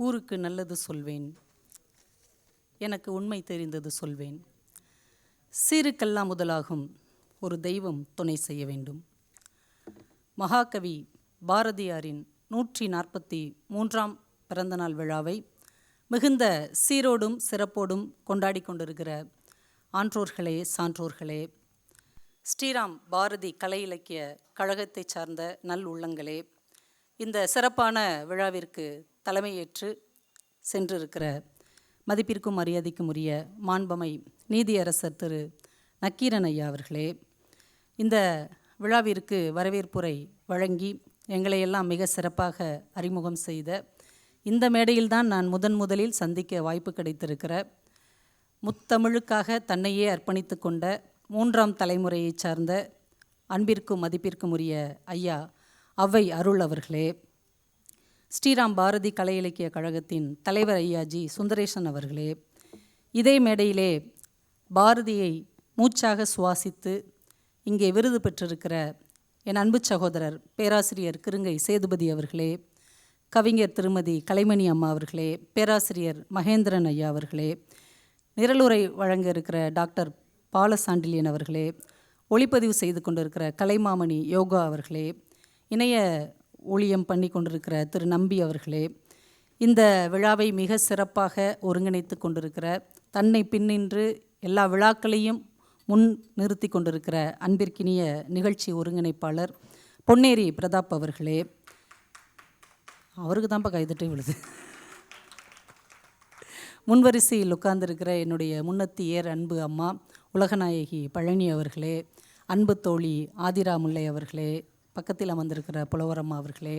ஊருக்கு நல்லது சொல்வேன், எனக்கு உண்மை தெரிந்தது சொல்வேன். சீருக்கெல்லாம் முதலாகும் ஒரு தெய்வம் துணை செய்ய வேண்டும். மகாகவி பாரதியாரின் 143ஆம் பிறந்தநாள் விழாவை மிகுந்த சீரோடும் சிறப்போடும் கொண்டாடி கொண்டிருக்கிற ஆன்றோர்களே, சான்றோர்களே, ஸ்ரீராம் பாரதி கலை இலக்கிய கழகத்தை சார்ந்த நல் உள்ளங்களே, இந்த சிறப்பான விழாவிற்கு தலைமையேற்று சென்றிருக்கிற மதிப்பிற்கும் மரியாதைக்கும் உரிய மாண்பமை நீதியரசர் திரு நக்கீரன் ஐயா அவர்களே, இந்த விழாவிற்கு வரவேற்புரை வழங்கி எங்களையெல்லாம் மிக சிறப்பாக அறிமுகம் செய்த, இந்த மேடையில்தான் நான் முதலில் சந்திக்க வாய்ப்பு கிடைத்திருக்கிற முத்தமிழுக்காக தன்னையே அர்ப்பணித்து கொண்ட 3ஆம் தலைமுறையை சார்ந்த அன்பிற்கும் மதிப்பிற்கும் உரிய ஐயா ஔவை அருள் அவர்களே, ஸ்ரீராம் பாரதி கலை இலக்கிய கழகத்தின் தலைவர் ஐயா ஜி சுந்தரேசன் அவர்களே, இதே மேடையிலே பாரதியை மூச்சாக சுவாசித்து இங்கே விருது பெற்றிருக்கிற என் அன்பு சகோதரர் பேராசிரியர் கிருங்கை சேதுபதி அவர்களே, கவிஞர் திருமதி கலைமணி அம்மா அவர்களே, பேராசிரியர் மகேந்திரன் ஐயா அவர்களே, நிரலுரை வழங்க இருக்கிற டாக்டர் பாலசாண்டிலியன் அவர்களே, ஒளிப்பதிவு செய்து கொண்டிருக்கிற கலைமாமணி யோகா அவர்களே, இணைய ஊழியம் பண்ணி கொண்டிருக்கிற திரு நம்பி அவர்களே, இந்த விழாவை மிக சிறப்பாக ஒருங்கிணைத்து கொண்டிருக்கிற, தன்னை பின்னின்று எல்லா விழாக்களையும் முன் நிறுத்தி கொண்டிருக்கிற அன்பிற்கினிய நிகழ்ச்சி ஒருங்கிணைப்பாளர் பொன்னேரி பிரதாப் அவர்களே, அவருக்கு தான்ப்பா கைதட்டே விழுது. முன்வரிசையில் உட்கார்ந்திருக்கிற என்னுடைய முன்னத்தியர் அன்பு அம்மா உலகநாயகி பழனி அவர்களே, அன்பு தோழி ஆதிரா முல்லை அவர்களே, பக்கத்தில் அமர்ந்திருக்கிற புலவரம்மா அவர்களே,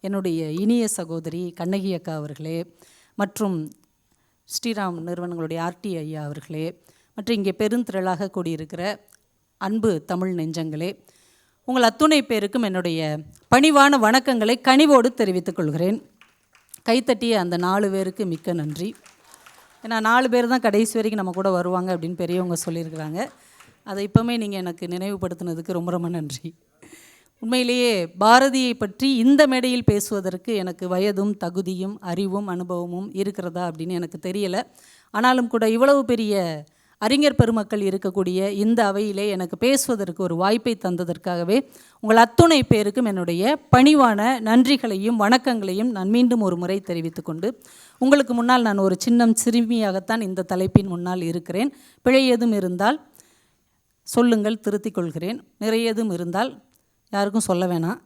என்னுடைய இனிய சகோதரி கண்ணகி அக்கா அவர்களே, மற்றும் ஸ்ரீராம் நிறுவனங்களுடைய ஆர்டி ஐயா அவர்களே, மற்றும் இங்கே பெருந்திரளாக கூடியிருக்கிற அன்பு தமிழ் நெஞ்சங்களே, உங்கள் அத்துணை பேருக்கும் என்னுடைய பணிவான வணக்கங்களை கனிவோடு தெரிவித்துக் கொள்கிறேன். கைத்தட்டிய அந்த 4 பேருக்கு மிக்க நன்றி. ஏன்னா 4 பேர் தான் கடைசி வரைக்கும் நம்ம கூட வருவாங்க அப்படின்னு பெரியவங்க சொல்லியிருக்கிறாங்க. அதை இப்போவுமே நீங்கள் எனக்கு நினைவுபடுத்தினதுக்கு ரொம்ப ரொம்ப நன்றி. உண்மையிலேயே பாரதியை பற்றி இந்த மேடையில் பேசுவதற்கு எனக்கு வயதும் தகுதியும் அறிவும் அனுபவமும் இருக்கிறதா அப்படின்னு எனக்கு தெரியலை. ஆனாலும் கூட இவ்வளவு பெரிய அறிஞர் பெருமக்கள் இருக்கக்கூடிய இந்த அவையிலே எனக்கு பேசுவதற்கு ஒரு வாய்ப்பை தந்ததற்காகவே உங்கள் அத்துணை பேருக்கும் என்னுடைய பணிவான நன்றிகளையும் வணக்கங்களையும் நான் மீண்டும் ஒரு முறை தெரிவித்துக்கொண்டு, உங்களுக்கு முன்னால் நான் ஒரு சிறுமியாகத்தான் இந்த தலைப்பின் முன்னால் இருக்கிறேன். பிழை எதுவும் இருந்தால் சொல்லுங்கள், திருத்திக் கொள்கிறேன். நிறைய எதுவும் இருந்தால் யாருக்கும் சொல்ல வேணாம்.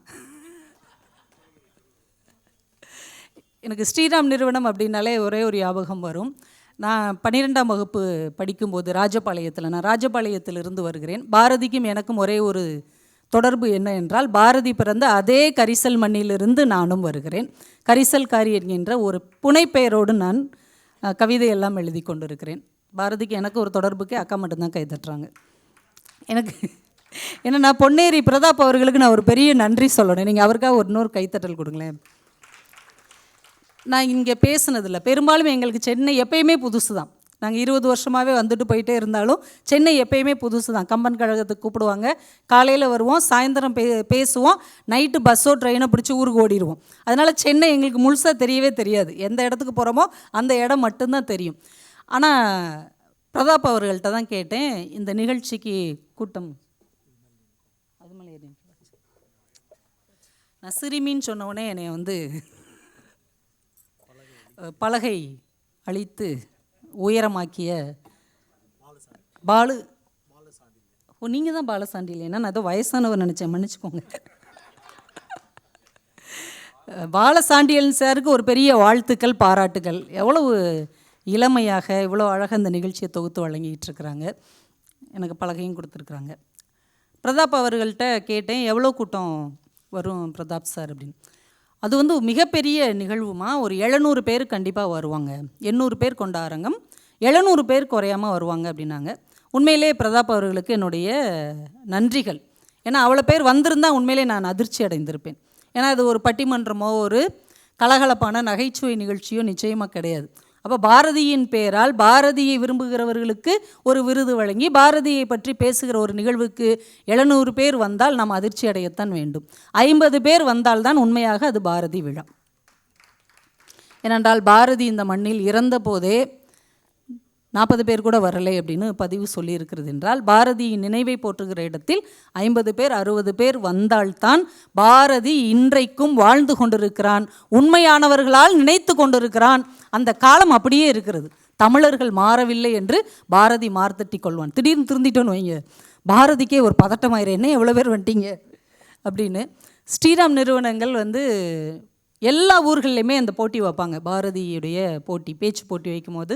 எனக்கு ஸ்ரீராம் நிறுவனம் அப்படின்னாலே ஒரே ஒரு ஞாபகம் வரும். நான் 12ஆம் வகுப்பு படிக்கும்போது நான் ராஜபாளையத்திலிருந்து வருகிறேன். பாரதிக்கும் எனக்கும் ஒரே ஒரு தொடர்பு என்ன என்றால், பாரதி பிறந்த அதே கரிசல் மண்ணிலிருந்து நானும் வருகிறேன். கரிசல்காரி என்கின்ற ஒரு புனைப்பெயரோடு நான் கவிதையெல்லாம் எழுதி கொண்டிருக்கிறேன். பாரதிக்கு எனக்கு ஒரு தொடர்புக்கு அக்கா மட்டும்தான் கை தட்டுறாங்க. ஏன்னா நான் பொன்னேரி பிரதாப் அவர்களுக்கு நான் ஒரு பெரிய நன்றி சொல்லணும். நீங்கள் அவருக்காக இன்னொரு கைத்தட்டல் கொடுங்களேன். நான் இங்கே பேசுனதில்லை, பெரும்பாலும் எங்களுக்கு சென்னை எப்பயுமே புதுசு தான். நாங்கள் 20 வருஷமாகவே வந்துட்டு போயிட்டே இருந்தாலும் சென்னை எப்பயுமே புதுசு தான். கம்பன் கழகத்துக்கு கூப்பிடுவாங்க, காலையில் வருவோம், சாயந்தரம் பேசுவோம், நைட்டு பஸ்ஸோ ட்ரெயினோ பிடிச்சி ஊருக்கு ஓடிடுவோம். அதனால் சென்னை எங்களுக்கு முழுசாக தெரியவே தெரியாது. எந்த இடத்துக்கு போகிறோமோ அந்த இடம் மட்டும்தான் தெரியும். ஆனால் பிரதாப் அவர்கள்ட்ட தான் கேட்டேன், இந்த நிகழ்ச்சிக்கு கூட்டம் அது மேலே நான் சிறுமின்னு சொன்னோடனே என்னை பலகை அழித்து உயரமாக்கிய நீங்கள் தான் பாலசாண்டியில். நான் ஏதோ வயசானவர் நினச்சேன், மன்னிச்சுக்கோங்க. பாலசாண்டியல் சாருக்கு ஒரு பெரிய வாழ்த்துக்கள், பாராட்டுகள். எவ்வளவு இளமையாக இவ்வளோ அழகாக இந்த நிகழ்ச்சியை தொகுத்து வழங்கிட்டு இருக்கிறாங்க. எனக்கு பலகையும் கொடுத்துருக்குறாங்க. பிரதாப் அவர்கள்ட்ட கேட்டேன், எவ்வளோ கூட்டம் வரும் பிரதாப் சார் அப்படின்னு. அது மிகப்பெரிய நிகழ்வுமா, ஒரு 700 பேர் கண்டிப்பாக வருவாங்க, 800 பேர் கொண்ட அரங்கம், 700 பேர் குறையாமல் வருவாங்க அப்படின்னாங்க. உண்மையிலே பிரதாப் அவர்களுக்கு என்னுடைய நன்றிகள். ஏன்னா அவ்வளோ பேர் வந்திருந்தால் உண்மையிலே நான் அதிர்ச்சி அடைந்திருப்பேன். ஏன்னா அது ஒரு பட்டிமன்றமோ ஒரு கலகலப்பான நகைச்சுவை நிகழ்ச்சியோ நிச்சயமாக கிடையாது. அப்போ பாரதியின் பெயரால் பாரதியை விரும்புகிறவர்களுக்கு ஒரு விருது வழங்கி பாரதியை பற்றி பேசுகிற ஒரு நிகழ்வுக்கு 700 பேர் வந்தால் நாம் அதிர்ச்சி அடையத்தான் வேண்டும். 50 பேர் வந்தால்தான் உண்மையாக அது பாரதி விழா. ஏனென்றால் பாரதி இந்த மண்ணில் இறந்த போதே 40 பேர் கூட வரலை அப்படின்னு பதிவு சொல்லியிருக்கிறது என்றால், பாரதியின் நினைவை போற்றுகிற இடத்தில் 50 பேர் 60 பேர் வந்தால்தான் பாரதி இன்றைக்கும் வாழ்ந்து கொண்டிருக்கிறான், உண்மையானவர்களால் நினைத்து கொண்டிருக்கிறான். அந்த காலம் அப்படியே இருக்கிறது. தமிழர்கள் மாறவில்லை என்று பாரதி மார்த்தட்டி கொள்வான். திடீர்னு திருந்திட்டோன்னு வைங்க, பாரதிக்கே ஒரு பதட்டமாயிரம், என்ன எவ்வளோ பேர் வந்துட்டீங்க அப்படின்னு. ஸ்ரீராம் நிறுவனங்கள் எல்லா ஊர்கள்லையுமே அந்த போட்டி வைப்பாங்க, பாரதியுடைய போட்டி, பேச்சு போட்டி வைக்கும்போது.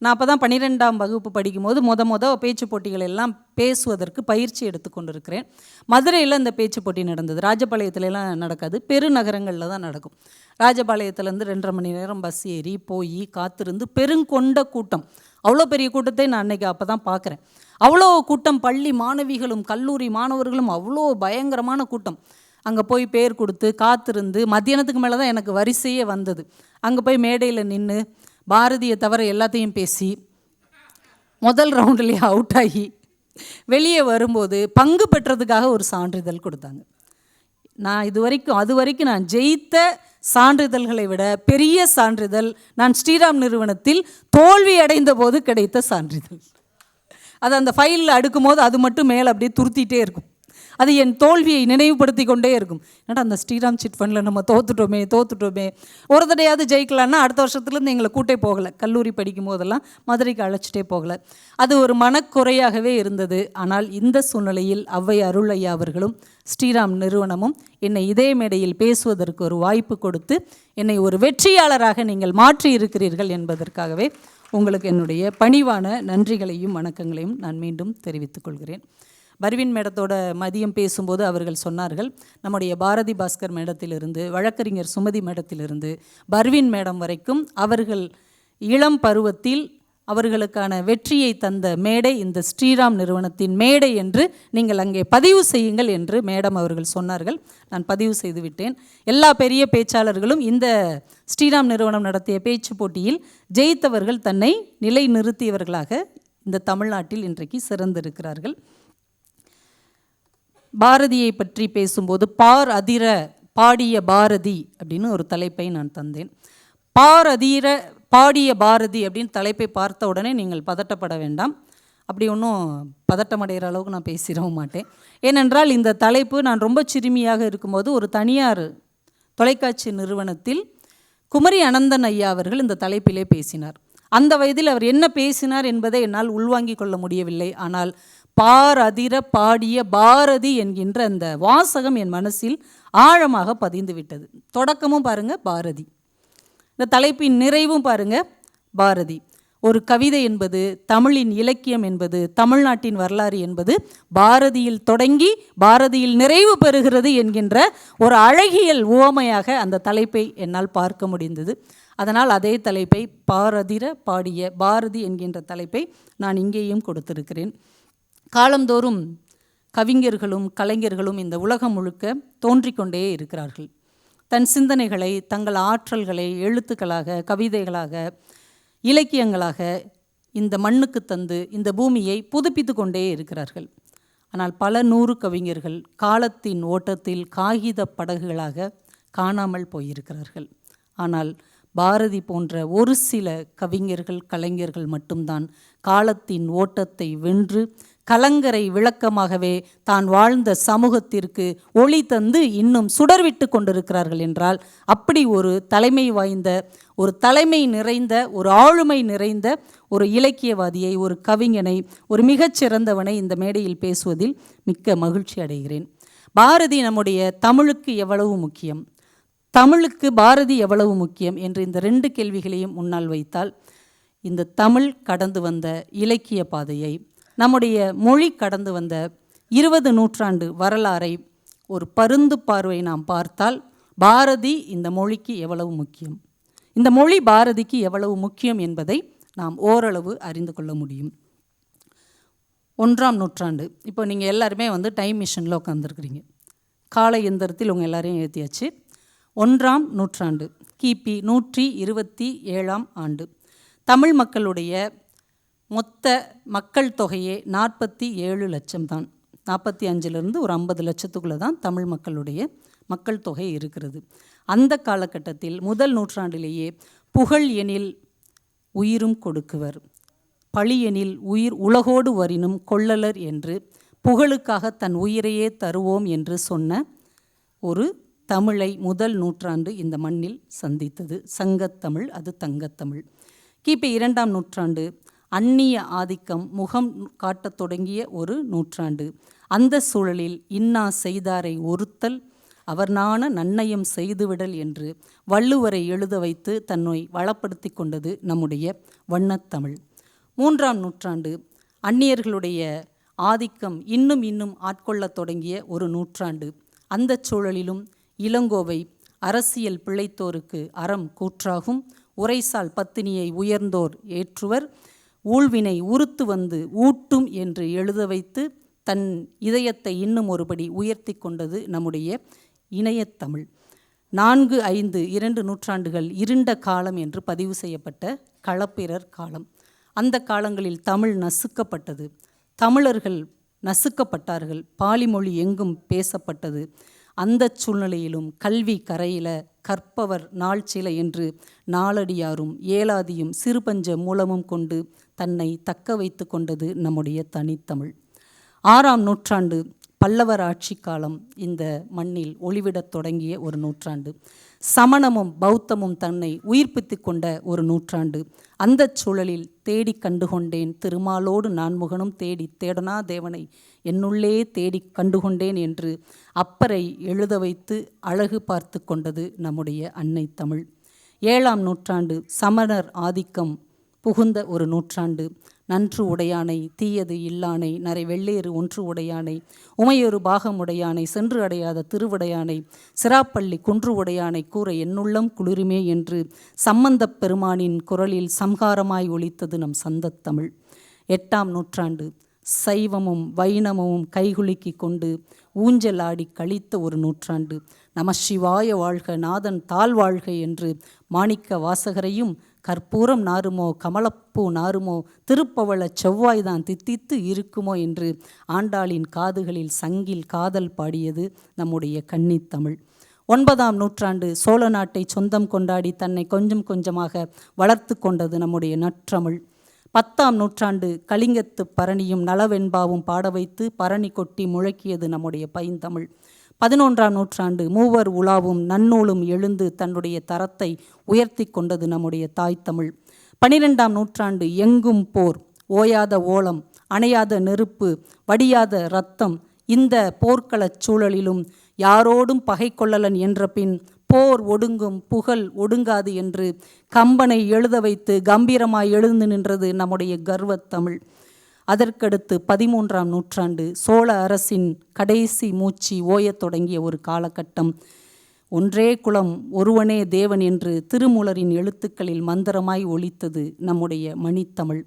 நான் அப்போ தான் 12ஆம் வகுப்பு படிக்கும்போது பேச்சு போட்டிகள் எல்லாம் பேசுவதற்கு பயிற்சி எடுத்து கொண்டு இருக்கிறேன். மதுரையில் அந்த பேச்சு போட்டி நடந்தது. ராஜபாளையத்துலலாம் நடக்காது, பெருநகரங்களில் தான் நடக்கும். ராஜபாளையத்துலேருந்து 2.5 மணி நேரம் பஸ் ஏறி போய் காத்திருந்து பெருங்கொண்ட கூட்டம், அவ்வளோ பெரிய கூட்டத்தை நான் அன்றைக்கி அப்போ தான் பார்க்குறேன். அவ்வளோ கூட்டம், பள்ளி மாணவிகளும் கல்லூரி மாணவர்களும், அவ்வளோ பயங்கரமான கூட்டம். அங்கே போய் பேர் கொடுத்து காத்திருந்து மத்தியானத்துக்கு மேலே தான் எனக்கு வரிசையே வந்தது. அங்கே போய் மேடையில் நின்று பாரதியை தவிர எல்லாத்தையும் பேசி முதல் ரவுண்ட்லேயே அவுட் ஆகி வெளியே வரும்போது பங்கு பெற்றதுக்காக ஒரு சான்றிதழ் கொடுத்தாங்க. நான் அது வரைக்கும் நான் ஜெயித்த சான்றிதழ்களை விட பெரிய சான்றிதழ் நான் ஸ்ரீராம் நிறுவனத்தில் தோல்வி அடைந்த போது கிடைத்த சான்றிதழ். அது அந்த ஃபைலில் அடுக்கும் போது அது மட்டும் மேலே அப்படியே துருத்திட்டே இருக்கும். அது என் தோல்வியை நினைவுபடுத்தி கொண்டே இருக்கும். ஏன்னா அந்த ஸ்ரீராம் சிட் ஃபண்டில் நம்ம தோத்துட்டோமே ஒரு தடையாவது ஜெயிக்கலான்னா அடுத்த வருஷத்துலேருந்து எங்களை கூட்டே போகலை. கல்லூரி படிக்கும் போதெல்லாம் மதுரைக்கு அழைச்சிட்டே போகலை. அது ஒரு மனக்குறையாகவே இருந்தது. ஆனால் இந்த சூழ்நிலையில் ஔவை அருள் ஐயா அவர்களும் ஸ்ரீராம் நிறுவனமும் என்னை இதே மேடையில் பேசுவதற்கு ஒரு வாய்ப்பு கொடுத்து என்னை ஒரு வெற்றியாளராக நீங்கள் மாற்றி இருக்கிறீர்கள் என்பதற்காகவே உங்களுக்கு என்னுடைய பணிவான நன்றிகளையும் வணக்கங்களையும் நான் மீண்டும் தெரிவித்துக் கொள்கிறேன். பர்வீன் மேடத்தோட மதியம் பேசும்போது அவர்கள் சொன்னார்கள், நம்முடைய பாரதி பாஸ்கர் மேடத்திலிருந்து வழக்கறிஞர் சுமதி மேடத்திலிருந்து பர்வீன் மேடம் வரைக்கும் அவர்கள் இளம் பருவத்தில் அவர்களுக்கான வெற்றியை தந்த மேடை இந்த ஸ்ரீராம் நிறுவனத்தின் மேடை என்று நீங்கள் அங்கே பதிவு செய்யுங்கள் என்று மேடம் அவர்கள் சொன்னார்கள். நான் பதிவு செய்து விட்டேன். எல்லா பெரிய பேச்சாளர்களும் இந்த ஸ்ரீராம் நிறுவனம் நடத்திய பேச்சு போட்டியில் ஜெயித்தவர்கள் தன்னை நிலை நிறுத்தியவர்களாக இந்த தமிழ்நாட்டில் இன்றைக்கு சிறந்திருக்கிறார்கள். பாரதியை பற்றி பேசும்போது பார் அதிர பாடிய பாரதி அப்படின்னு ஒரு தலைப்பை நான் தந்தேன். பார் அதிர பாடிய பாரதி அப்படின்னு தலைப்பை பார்த்த உடனே நீங்கள் பதட்டப்பட வேண்டாம். அப்படி ஒன்றும் பதட்டமடைகிற அளவுக்கு நான் பேசிடவும் மாட்டேன். ஏனென்றால் இந்த தலைப்பு நான் ரொம்ப சிறுமியாக இருக்கும்போது ஒரு தனியார் தொலைக்காட்சி நிறுவனத்தில் குமரி அனந்தன் ஐயா அவர்கள் இந்த தலைப்பிலே பேசினார். அந்த வயதில் அவர் என்ன பேசினார் என்பதை என்னால் உள்வாங்கிக் கொள்ள முடியவில்லை. ஆனால் பார் அதிர பாடிய பாரதி என்கின்ற அந்த வாசகம் என் மனசில் ஆழமாக பதிந்து விட்டது. தொடக்கமும் பாருங்க பாரதி, இந்த தலைப்பின் நிறைவும் பாருங்க பாரதி. ஒரு கவிதை என்பது, தமிழின் இலக்கியம் என்பது, தமிழ்நாட்டின் வரலாறு என்பது பாரதியில் தொடங்கி பாரதியில் நிறைவு பெறுகிறது என்கின்ற ஒரு அழகியல் உவமையாக அந்த தலைப்பை என்னால் பார்க்க முடிந்தது. அதனால் அதே தலைப்பை பாரதிர பாடிய பாரதி என்கின்ற தலைப்பை நான் இங்கேயும் கொடுத்திருக்கிறேன். காலந்தோறும் கவிஞர்களும் கலைஞர்களும் இந்த உலகம் முழுக்க தோன்றிக்கொண்டே இருக்கிறார்கள். தன் சிந்தனைகளை, தங்கள் ஆற்றல்களை எழுத்துக்களாக, கவிதைகளாக, இலக்கியங்களாக இந்த மண்ணுக்கு தந்து இந்த பூமியை புதுப்பித்து கொண்டே இருக்கிறார்கள். ஆனால் பல 100 கவிஞர்கள் காலத்தின் ஓட்டத்தில் காகித படகுகளாக காணாமல் போயிருக்கிறார்கள். ஆனால் பாரதி போன்ற ஒரு சில கவிஞர்கள் கலைஞர்கள் மட்டும்தான் காலத்தின் ஓட்டத்தை வென்று கலங்கரை விளக்கமாகவே தான் வாழ்ந்த சமூகத்திற்கு ஒளி தந்து இன்னும் சுடர்விட்டு கொண்டிருக்கிறார்கள் என்றால், அப்படி ஒரு தலைமை வாய்ந்த, ஒரு தலைமை நிறைந்த, ஒரு ஆளுமை நிறைந்த ஒரு இலக்கியவாதியை, ஒரு கவிஞனை, ஒரு மிகச்சிறந்தவனை இந்த மேடையில் பேசுவதில் மிக்க மகிழ்ச்சி அடைகிறேன். பாரதி நம்முடைய தமிழுக்கு எவ்வளவு முக்கியம், தமிழுக்கு பாரதி எவ்வளவு முக்கியம் என்று இந்த 2 கேள்விகளையும் முன்னால் வைத்தால், இந்த தமிழ் கடந்து வந்த இலக்கிய பாதையை, நம்முடைய மொழி கடந்து வந்த 20 நூற்றாண்டு வரலாறை ஒரு பருந்து பார்வை நாம் பார்த்தால், பாரதி இந்த மொழிக்கு எவ்வளவு முக்கியம், இந்த மொழி பாரதிக்கு எவ்வளவு முக்கியம் என்பதை நாம் ஓரளவு அறிந்து கொள்ள முடியும். 1ஆம் நூற்றாண்டு, இப்போ நீங்கள் எல்லாருமே டைம் மிஷினில் உட்காந்துருக்குறீங்க. கால எந்திரத்தில் உங்கள் எல்லாரையும் ஏற்றியாச்சு. 1ஆம் நூற்றாண்டு, கிபி 127ஆம் ஆண்டு. தமிழ் மக்களுடைய மொத்த மக்கள் தொகையே 47 லட்சம் தான். 45லேருந்து ஒரு 50 லட்சத்துக்குள்ளே தான் தமிழ் மக்களுடைய மக்கள் தொகை இருக்கிறது. அந்த காலகட்டத்தில் முதல் நூற்றாண்டிலேயே புகழ் எனில் உயிரும் கொடுக்குவர், பழி எனில் உயிர் உலகோடு வரினும் கொள்ளலர் என்று புகழுக்காக தன் உயிரையே தருவோம் என்று சொன்ன ஒரு தமிழை முதல் நூற்றாண்டு இந்த மண்ணில் சந்தித்தது. சங்கத்தமிழ், அது தங்கத்தமிழ். கிபி 2ஆம் நூற்றாண்டு அந்நிய ஆதிக்கம் முகம் காட்டத் தொடங்கிய ஒரு நூற்றாண்டு. அந்த சூழலில் இன்னா செய்தாரை ஒருத்தல் அவர் நாண நன்னயம் செய்துவிடல் என்று வள்ளுவரை எழுத வைத்து தன்னை வளப்படுத்தி கொண்டது நம்முடைய வண்ணத்தமிழ். 3ஆம் நூற்றாண்டு அந்நியர்களுடைய ஆதிக்கம் இன்னும் ஆட்கொள்ளத் தொடங்கிய ஒரு நூற்றாண்டு. அந்த சூழலிலும் இளங்கோவை அரசியல் பிழைத்தோருக்கு அறம் கூற்றாகும், உரைசால் பத்தினியை உயர்ந்தோர் ஏற்றுவர், ஊழ்வினை உறுத்து வந்து ஊட்டும் என்று எழுத வைத்து தன் இதயத்தை இன்னும் ஒருபடி உயர்த்தி கொண்டது நம்முடைய இணையத்தமிழ். 4-5 நூற்றாண்டுகள் இருண்ட காலம் என்று பதிவு செய்யப்பட்ட களப்பிரர் காலம். அந்த காலங்களில் தமிழ் நசுக்கப்பட்டது, தமிழர்கள் நசுக்கப்பட்டார்கள், பாலிமொழி எங்கும் பேசப்பட்டது. அந்த சூழ்நிலையிலும் கல்வி கரையில கற்பவர் நாள் சில என்று நாலடியாரும் ஏலாதியும் சிறுபஞ்ச மூலமும் கொண்டு தன்னை தக்க வைத்து கொண்டது நம்முடைய தனித்தமிழ். 6ஆம் நூற்றாண்டு பல்லவர் ஆட்சி காலம் இந்த மண்ணில் ஒளிவிடத் தொடங்கிய ஒரு நூற்றாண்டு. சமணமும் பௌத்தமும் தன்னை உயிர்ப்பித்து கொண்ட ஒரு நூற்றாண்டு. அந்த சூழலில் தேடி கண்டுகொண்டேன் திருமாலோடு நான்முகனும் தேடி தேடனா தேவனை என்னுள்ளே தேடி கண்டுகொண்டேன் என்று அப்பரை எழுத வைத்து அழகு பார்த்து கொண்டது நம்முடைய அன்னை தமிழ். 7ஆம் நூற்றாண்டு சமணர் ஆதிக்கம் புகுந்த ஒரு நூற்றாண்டு. நன்று உடையானை தீயது இல்லானை நரை வெள்ளேறு ஒன்று உடையானை உமையொரு பாகம் உடையானை சென்று அடையாத திருவுடையானை சிராப்பள்ளி குன்று உடையானை கூற என்னுள்ளம் குளிருமே என்று சம்பந்தப் பெருமானின் குரலில் சம்ஹாரமாய் ஒலித்தது நம் சந்தத்தமிழ். 8ஆம் நூற்றாண்டு சைவமும் வைணவமும் கைகுலுக்கி கொண்டு ஊஞ்சல் ஆடி கழித்த ஒரு நூற்றாண்டு. நம சிவாய வாழ்க நாதன் தாழ் வாழ்க என்று மாணிக்க வாசகரையும் கற்பூரம் நாருமோ கமலப்பூ நாருமோ திருப்பவள செவ்வாய்தான் தித்தித்து இருக்குமோ என்று ஆண்டாளின் காதுகளில் சங்கில் காதல் பாடியது நம்முடைய கன்னித்தமிழ். 9ஆம் நூற்றாண்டு சோழ நாட்டை சொந்தம் கொண்டாடி தன்னை கொஞ்சம் கொஞ்சமாக வளர்த்து கொண்டது நம்முடைய நற்றமிழ். 10ஆம் நூற்றாண்டு கலிங்கத்து பரணியும் நலவெண்பாவும் பாட வைத்து பரணி கொட்டி முழக்கியது நம்முடைய பைந்தமிழ். 11ஆம் நூற்றாண்டு மூவர் உலாவும் நன்னூலும் எழுந்து தன்னுடைய தரத்தை உயர்த்தி கொண்டது நம்முடைய தாய்த்தமிழ். 12ஆம் நூற்றாண்டு எங்கும் போர், ஓயாத ஓலம், அணையாத நெருப்பு, வடியாத இரத்தம். இந்த போர்க்களச் சூழலிலும் யாரோடும் பகை கொள்ளலன் என்ற பின் போர் ஒடுங்கும் புகழ் ஒடுங்காது என்று கம்பனை எழுத வைத்து கம்பீரமாய் எழுந்து நின்றது நம்முடைய கர்வத்தமிழ். அதற்கடுத்து 13ஆம் நூற்றாண்டு சோழ அரசின் கடைசி மூச்சு ஓயத் தொடங்கிய ஒரு காலகட்டம். ஒன்றே குலம் ஒருவனே தேவன் என்று திருமூலரின் எழுத்துக்களில் மந்திரமாய் ஒலித்தது நம்முடைய மணித்தமிழ்.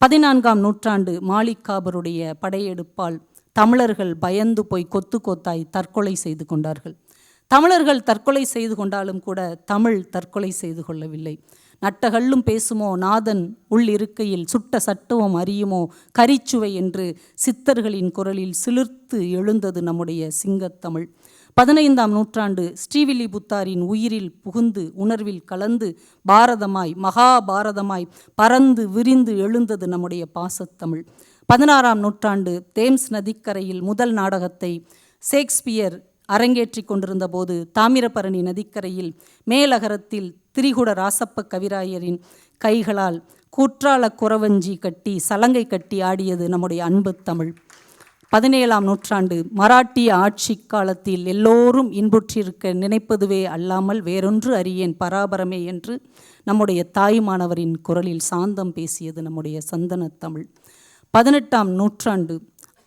14ஆம் நூற்றாண்டு மாலிகாபருடைய படையெடுப்பால் தமிழர்கள் பயந்து போய் கொத்து கொத்தாய் தற்கொலை செய்து கொண்டார்கள். தமிழர்கள் தற்கொலை செய்து கொண்டாலும் கூட தமிழ் தற்கொலை செய்து கொள்ளவில்லை. நட்டகல்லும் பேசுமோ நாதன் உள் இருக்கையில் சுட்ட சட்டுவம் அறியுமோ கரிச்சுவை என்று சித்தர்களின் குரலில் சிலிர்த்து எழுந்தது நம்முடைய சிங்கத்தமிழ். 15ஆம் நூற்றாண்டு ஸ்ரீவில்லிபுத்தாரின் உயிரில் புகுந்து உணர்வில் கலந்து பாரதமாய் மகாபாரதமாய் பறந்து விரிந்து எழுந்தது நம்முடைய பாசத்தமிழ். 16ஆம் நூற்றாண்டு தேம்ஸ் நதிக்கரையில் முதல் நாடகத்தை ஷேக்ஸ்பியர் அரங்கேற்றி கொண்டிருந்த போது தாமிரபரணி நதிக்கரையில் மேலகரத்தில் திரிகுட ராசப்ப கவிராயரின் கைகளால் குற்றால குறவஞ்சி கட்டி சலங்கை கட்டி ஆடியது நம்முடைய அன்பு தமிழ். 17ஆம் நூற்றாண்டு மராட்டிய ஆட்சி காலத்தில் எல்லோரும் இன்புற்றிருக்க நினைப்பதுவே அல்லாமல் வேறொன்று அறியேன் பராபரமே என்று நம்முடைய தாய்மானவரின் குரலில் சாந்தம் பேசியது நம்முடைய சந்தனத்தமிழ். 18ஆம் நூற்றாண்டு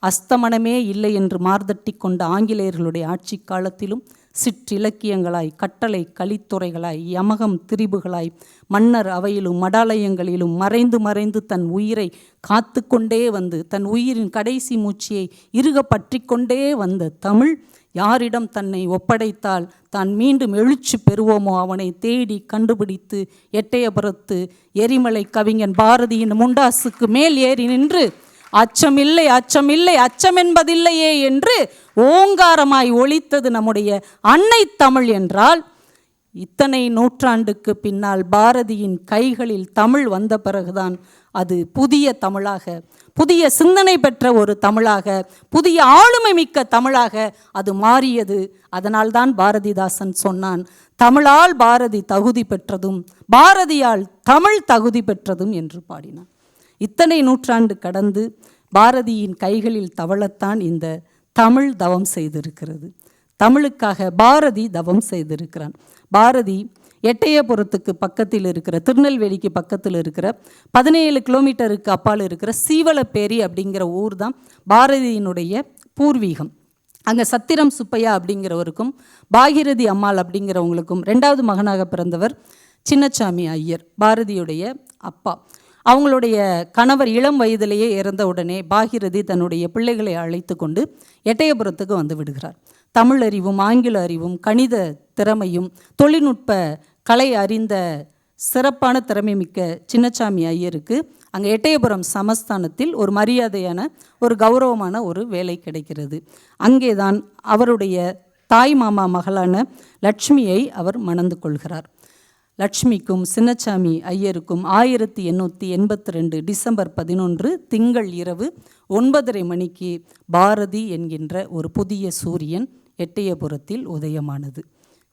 அஸ்தமனமே இல்லை என்று மார்தட்டி கொண்ட ஆங்கிலேயர்களுடைய ஆட்சி காலத்திலும் சிற்றிலக்கியங்களாய் கட்டளை கலித்துறைகளாய் யமகம் திரிபுகளாய் மன்னர் அவையிலும் மடாலயங்களிலும் மறைந்து மறைந்து தன் உயிரை காத்து கொண்டே வந்து தன் உயிரின் கடைசி மூச்சியை இறுக பற்றி கொண்டே வந்த தமிழ் யாரிடம் தன்னை ஒப்படைத்தால் தான் மீண்டும் எழுச்சி பெறுவோமோ அவனை தேடி கண்டுபிடித்து எட்டயபுரத்து எரிமலை கவிஞன் பாரதியின் முண்டாசுக்கு மேல் ஏறி நின்று அச்சமில்லை அச்சமில்லை அச்சமென்பதில்லையே என்று ஓங்காரமாய் ஒலித்தது நம்முடைய அன்னை தமிழ் என்றால் இத்தனை நூற்றாண்டுக்கு பின்னால் பாரதியின் கைகளில் தமிழ் வந்த பிறகுதான் அது புதிய தமிழாக, புதிய சிந்தனை பெற்ற ஒரு தமிழாக, புதிய ஆளுமை மிக்க தமிழாக அது மாறியது. அதனால்தான் பாரதிதாசன் சொன்னான், தமிழால் பாரதி தகுதி பெற்றதும் பாரதியால் தமிழ் தகுதி பெற்றதும் என்று பாடினான். இத்தனை நூற்றாண்டு கடந்து பாரதியின் கைகளில் தவழத்தான் இந்த தமிழ் தவம் செய்திருக்கிறது. தமிழுக்காக பாரதி தவம் செய்திருக்கிறான். பாரதி எட்டயபுரத்துக்கு பக்கத்தில் இருக்கிற, திருநெல்வேலிக்கு பக்கத்தில் இருக்கிற 17 கிலோமீட்டருக்கு அப்பால் இருக்கிற சீவலப்பேரி அப்படிங்கிற ஊர் தான் பாரதியினுடைய பூர்வீகம். அங்கே சத்திரம் சுப்பையா அப்படிங்கிறவருக்கும் பாகிரதி அம்மாள் அப்படிங்கிறவங்களுக்கும் 2வது மகனாக பிறந்தவர் சின்னசாமி ஐயர், பாரதியுடைய அப்பா. அவங்களுடைய கணவர் இளம் வயதிலேயே இறந்த உடனே பாகிரதி தன்னுடைய பிள்ளைகளை அழைத்து கொண்டு எட்டயபுரத்துக்கு வந்து விடுகிறார். தமிழ் அறிவும் ஆங்கில அறிவும் கணித திறமையும் தொழில்நுட்ப கலை அறிந்த சிறப்பான திறமை மிக்க சின்னசாமி ஐயருக்கு அங்கே எட்டயபுரம் சமஸ்தானத்தில் ஒரு மரியாதையான ஒரு கௌரவமான ஒரு வேலை கிடைக்கிறது. அங்கேதான் அவருடைய தாய் மாமா மகளான லட்சுமியை அவர் மணந்து கொள்கிறார். லட்சுமிக்கும் சின்னசாமி ஐயருக்கும் 1882 டிசம்பர் 11 திங்கள் இரவு 9:30 மணிக்கு பாரதி என்கின்ற ஒரு புதிய சூரியன் எட்டயபுரத்தில் உதயமானது.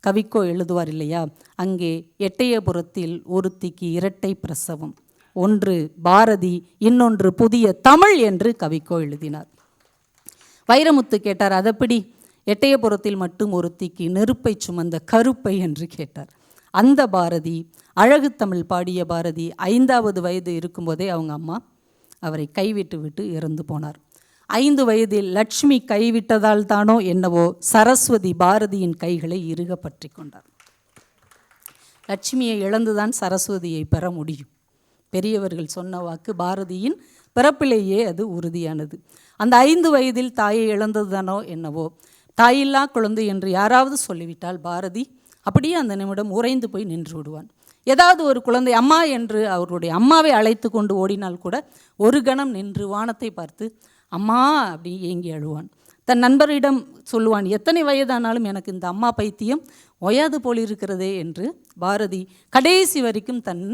கவிக்கோ எழுதுவார் இல்லையா, அங்கே எட்டயபுரத்தில் ஒருத்திக்கு இரட்டை பிரசவம், ஒன்று பாரதி, இன்னொன்று புதிய தமிழ் என்று கவிக்கோ எழுதினார். வைரமுத்து கேட்டார், அதப்படி எட்டயபுரத்தில் மட்டும் ஒருத்திக்கு நெருப்பை சுமந்த கருப்பை என்று கேட்டார். அந்த பாரதி, அழகு தமிழ் பாடிய பாரதி 5வது வயது இருக்கும்போதே அவங்க அம்மா அவரை கைவிட்டு விட்டு இறந்து போனார். 5 வயதில் லட்சுமி கைவிட்டதால் தானோ என்னவோ சரஸ்வதி பாரதியின் கைகளை இறுக பற்றி கொண்டார். லட்சுமியை இழந்துதான் சரஸ்வதியை பெற முடியும். பெரியவர்கள் சொன்ன வாக்கு பாரதியின் பிறப்பிலேயே அது உறுதியானது. அந்த 5 வயதில் தாயை இழந்தது தானோ என்னவோ, தாயில்லா குழந்தை என்று யாராவது சொல்லிவிட்டால் பாரதி அப்படியே அந்த நிமிடம் உறைந்து போய் நின்று விடுவான். ஏதாவது ஒரு குழந்தை அம்மா என்று அவருடைய அம்மாவை அழைத்து கொண்டு ஓடினால் கூட ஒரு கணம் நின்று வானத்தை பார்த்து அம்மா அப்படி ஏங்கி அழுவான். தன் நண்பரிடம் சொல்லுவான், எத்தனை வயதானாலும் எனக்கு இந்த அம்மா பைத்தியம் ஒயாது போலிருக்கிறதே என்று. பாரதி கடைசி வரைக்கும் தன்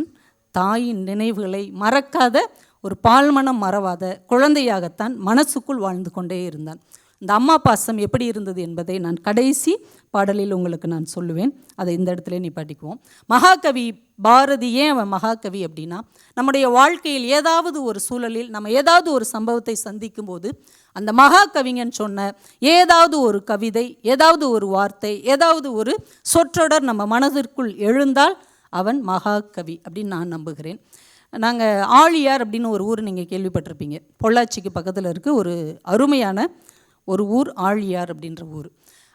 தாயின் நினைவுகளை மறக்காத, ஒரு பால்மனம் மறவாத குழந்தையாகத்தான் மனசுக்குள் வாழ்ந்து கொண்டே இருந்தான். இந்த அம்மா பாசம் எப்படி இருந்தது என்பதை நான் கடைசி பாடலில் உங்களுக்கு நான் சொல்லுவேன். அதை இந்த இடத்துல நிப்பாட்டிக்குவோம். மகாகவி பாரதி ஏன் அவன் மகாகவி அப்படின்னா, நம்முடைய வாழ்க்கையில் ஏதாவது ஒரு சூழலில் நம்ம ஏதாவது ஒரு சம்பவத்தை சந்திக்கும் போது அந்த மகாகவிஞன் சொன்ன ஏதாவது ஒரு கவிதை, ஏதாவது ஒரு வார்த்தை, ஏதாவது ஒரு சொற்றொடர் நம்ம மனதிற்குள் எழுந்தால் அவன் மகாகவி அப்படின்னு நான் நம்புகிறேன். நாங்கள் ஆழியார் அப்படின்னு ஒரு ஊர் நீங்கள் கேள்விப்பட்டிருப்பீங்க. பொள்ளாச்சிக்கு பக்கத்தில் இருக்க ஒரு அருமையான ஒரு ஊர் ஆழியார் அப்படின்ற ஊர்.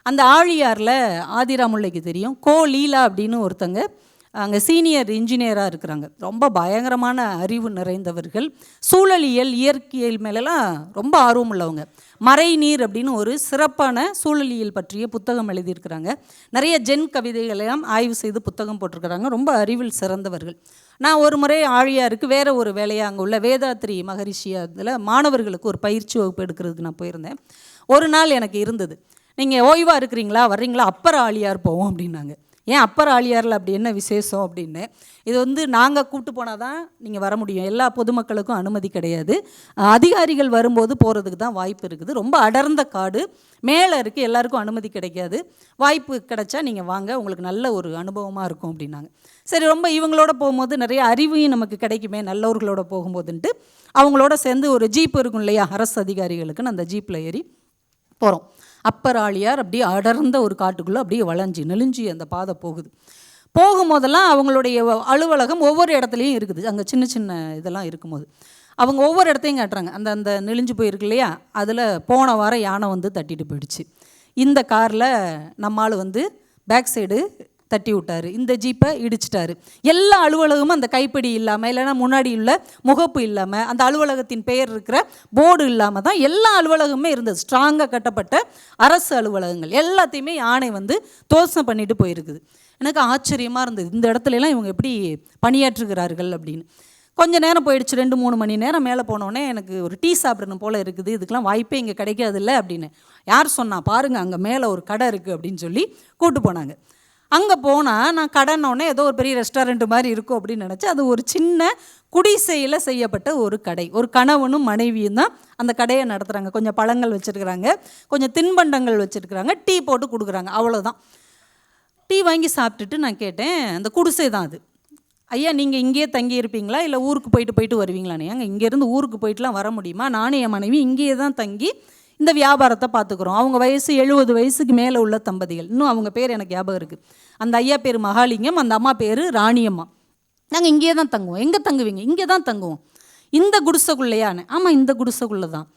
அந்த ஆழியாரில் ஆதிராமுல்லைக்கு தெரியும், கோ லீலா அப்படின்னு ஒருத்தங்க அங்கே சீனியர் இன்ஜினியராக இருக்கிறாங்க. ரொம்ப பயங்கரமான அறிவு நிறைந்தவர்கள். சூழலியல் இயற்கையில் மேலெல்லாம் ரொம்ப ஆர்வம் உள்ளவங்க. மறை நீர் அப்படின்னு ஒரு சிறப்பான சூழலியல் பற்றிய புத்தகம் எழுதியிருக்கிறாங்க. நிறைய ஜென் கவிதைகளையும் ஆய்வு செய்து புத்தகம் போட்டிருக்கிறாங்க. ரொம்ப அறிவில் சிறந்தவர்கள். நான் ஒரு முறை ஆழியாருக்கு வேறு ஒரு வேலையாக அங்கே உள்ள வேதாத்ரி மகரிஷி அதில் மாணவர்களுக்கு ஒரு பயிற்சி வகுப்பு எடுக்கிறதுக்கு நான் போயிருந்தேன். ஒரு நாள் எனக்கு இருந்தது, நீங்கள் ஓய்வாக இருக்கிறீங்களா, வர்றீங்களா, அப்பர் ஆழியார் போவோம் அப்படின்னாங்க. ஏன் அப்பர் ஆழியாரில் அப்படி என்ன விசேஷம் அப்படின்னு. இது நாங்கள் கூப்பிட்டு போனால் தான் நீங்கள் வர முடியும், எல்லா பொதுமக்களுக்கும் அனுமதி கிடையாது. அதிகாரிகள் வரும்போது போகிறதுக்கு தான் வாய்ப்பு இருக்குது. ரொம்ப அடர்ந்த காடு மேலே இருக்குது, எல்லாருக்கும் அனுமதி கிடைக்காது. வாய்ப்பு கிடைச்சா நீங்கள் வாங்க, உங்களுக்கு நல்ல ஒரு அனுபவமாக இருக்கும் அப்படின்னாங்க. சரி, ரொம்ப இவங்களோட போகும்போது நிறைய அறிவையும் நமக்கு கிடைக்குமே நல்லவர்களோட போகும்போதுன்ட்டு அவங்களோட சேர்ந்து ஒரு ஜீப் இருக்கும் இல்லையா, அரசு அதிகாரிகளுக்குன்னு, அந்த ஜீப்பில் ஏறி போகிறோம். அப்பர் ஆழியார் அப்படியே அடர்ந்த ஒரு காட்டுக்குள்ளே அப்படியே வளைஞ்சி நெளிஞ்சி அந்த பாதை போகுது. போகும்போதெல்லாம் அவங்களுடைய அலுவலகம் ஒவ்வொரு இடத்துலையும் இருக்குது. அங்கே சின்ன சின்ன இதெல்லாம் இருக்கும்போது அவங்க ஒவ்வொரு இடத்தையும் காட்டுறாங்க. அந்த அந்த நெளிஞ்சு போயிருக்கு இல்லையா, அதில் போன வாரம் யானை வந்து தட்டிட்டு போயிடுச்சு. இந்த காரில் நம்மால் பேக் சைடு தட்டி விட்டார், இந்த ஜீப்பை இடிச்சிட்டாரு. எல்லா அலுவலகமும் அந்த கைப்பிடி இல்லாமல், இல்லைன்னா முன்னாடி உள்ள முகப்பு இல்லாமல், அந்த அலுவலகத்தின் பெயர் இருக்கிற போர்டு இல்லாமல் தான் எல்லா அலுவலகமுமே இருந்தது. ஸ்ட்ராங்காக கட்டப்பட்ட அரசு அலுவலகங்கள் எல்லாத்தையுமே யானை தோசம் பண்ணிட்டு போயிருக்குது. எனக்கு ஆச்சரியமாக இருந்தது, இந்த இடத்துலலாம் இவங்க எப்படி பணியாற்றுகிறார்கள் அப்படின்னு. கொஞ்சம் நேரம் போயிடுச்சு, 2-3 மணி நேரம் மேலே போனோடனே எனக்கு ஒரு டீ சாப்பிடணும் போல் இருக்குது, இதுக்கெலாம் வாய்ப்பே இங்கே கிடைக்காதில்ல அப்படின்னு. யார் சொன்னா, பாருங்கள் அங்கே மேலே ஒரு கடை இருக்குது அப்படின்னு சொல்லி கூப்பிட்டு போனாங்க. அங்கே போனால் நான் கடனோடனே ஏதோ ஒரு பெரிய ரெஸ்டாரண்ட் மாதிரி இருக்கும் அப்படின்னு நினச்சி, அது ஒரு சின்ன குடிசையில் செய்யப்பட்ட ஒரு கடை. ஒரு கணவனும் மனைவியும் தான் அந்த கடையை நடத்துகிறாங்க. கொஞ்சம் பழங்கள் வச்சுருக்குறாங்க, கொஞ்சம் தின்பண்டங்கள் வச்சுருக்குறாங்க, டீ போட்டு கொடுக்குறாங்க, அவ்வளோதான். டீ வாங்கி சாப்பிட்டுட்டு நான் கேட்டேன், அந்த குடிசை தான் அது. ஐயா, நீங்கள் இங்கேயே தங்கி இருப்பீங்களா, இல்லை ஊருக்கு போயிட்டு வருவீங்களான்னு? ஏங்க இங்கேருந்து ஊருக்கு போயிட்டுலாம் வர முடியுமா? நானும் என் மனைவி இங்கேயே தான் தங்கி இந்த வியாபாரத்தை பார்த்துக்குறோம். அவங்க வயசு 70 வயசுக்கு மேலே உள்ள தம்பதிகள். இன்னும் அவங்க பேர் எனக்கு ஞாபகம் இருக்குது. அந்த ஐயா பேர் மகாலிங்கம், அந்த அம்மா பேர் ராணியம்மா. நாங்கள் இங்கேயே தான் தங்குவோம். எங்கே தங்குவீங்க? இங்கே தான் தங்குவோம். இந்த குடிசைக்குள்ளையானே? ஆமாம், இந்த குடிசைக்குள்ளே தான்.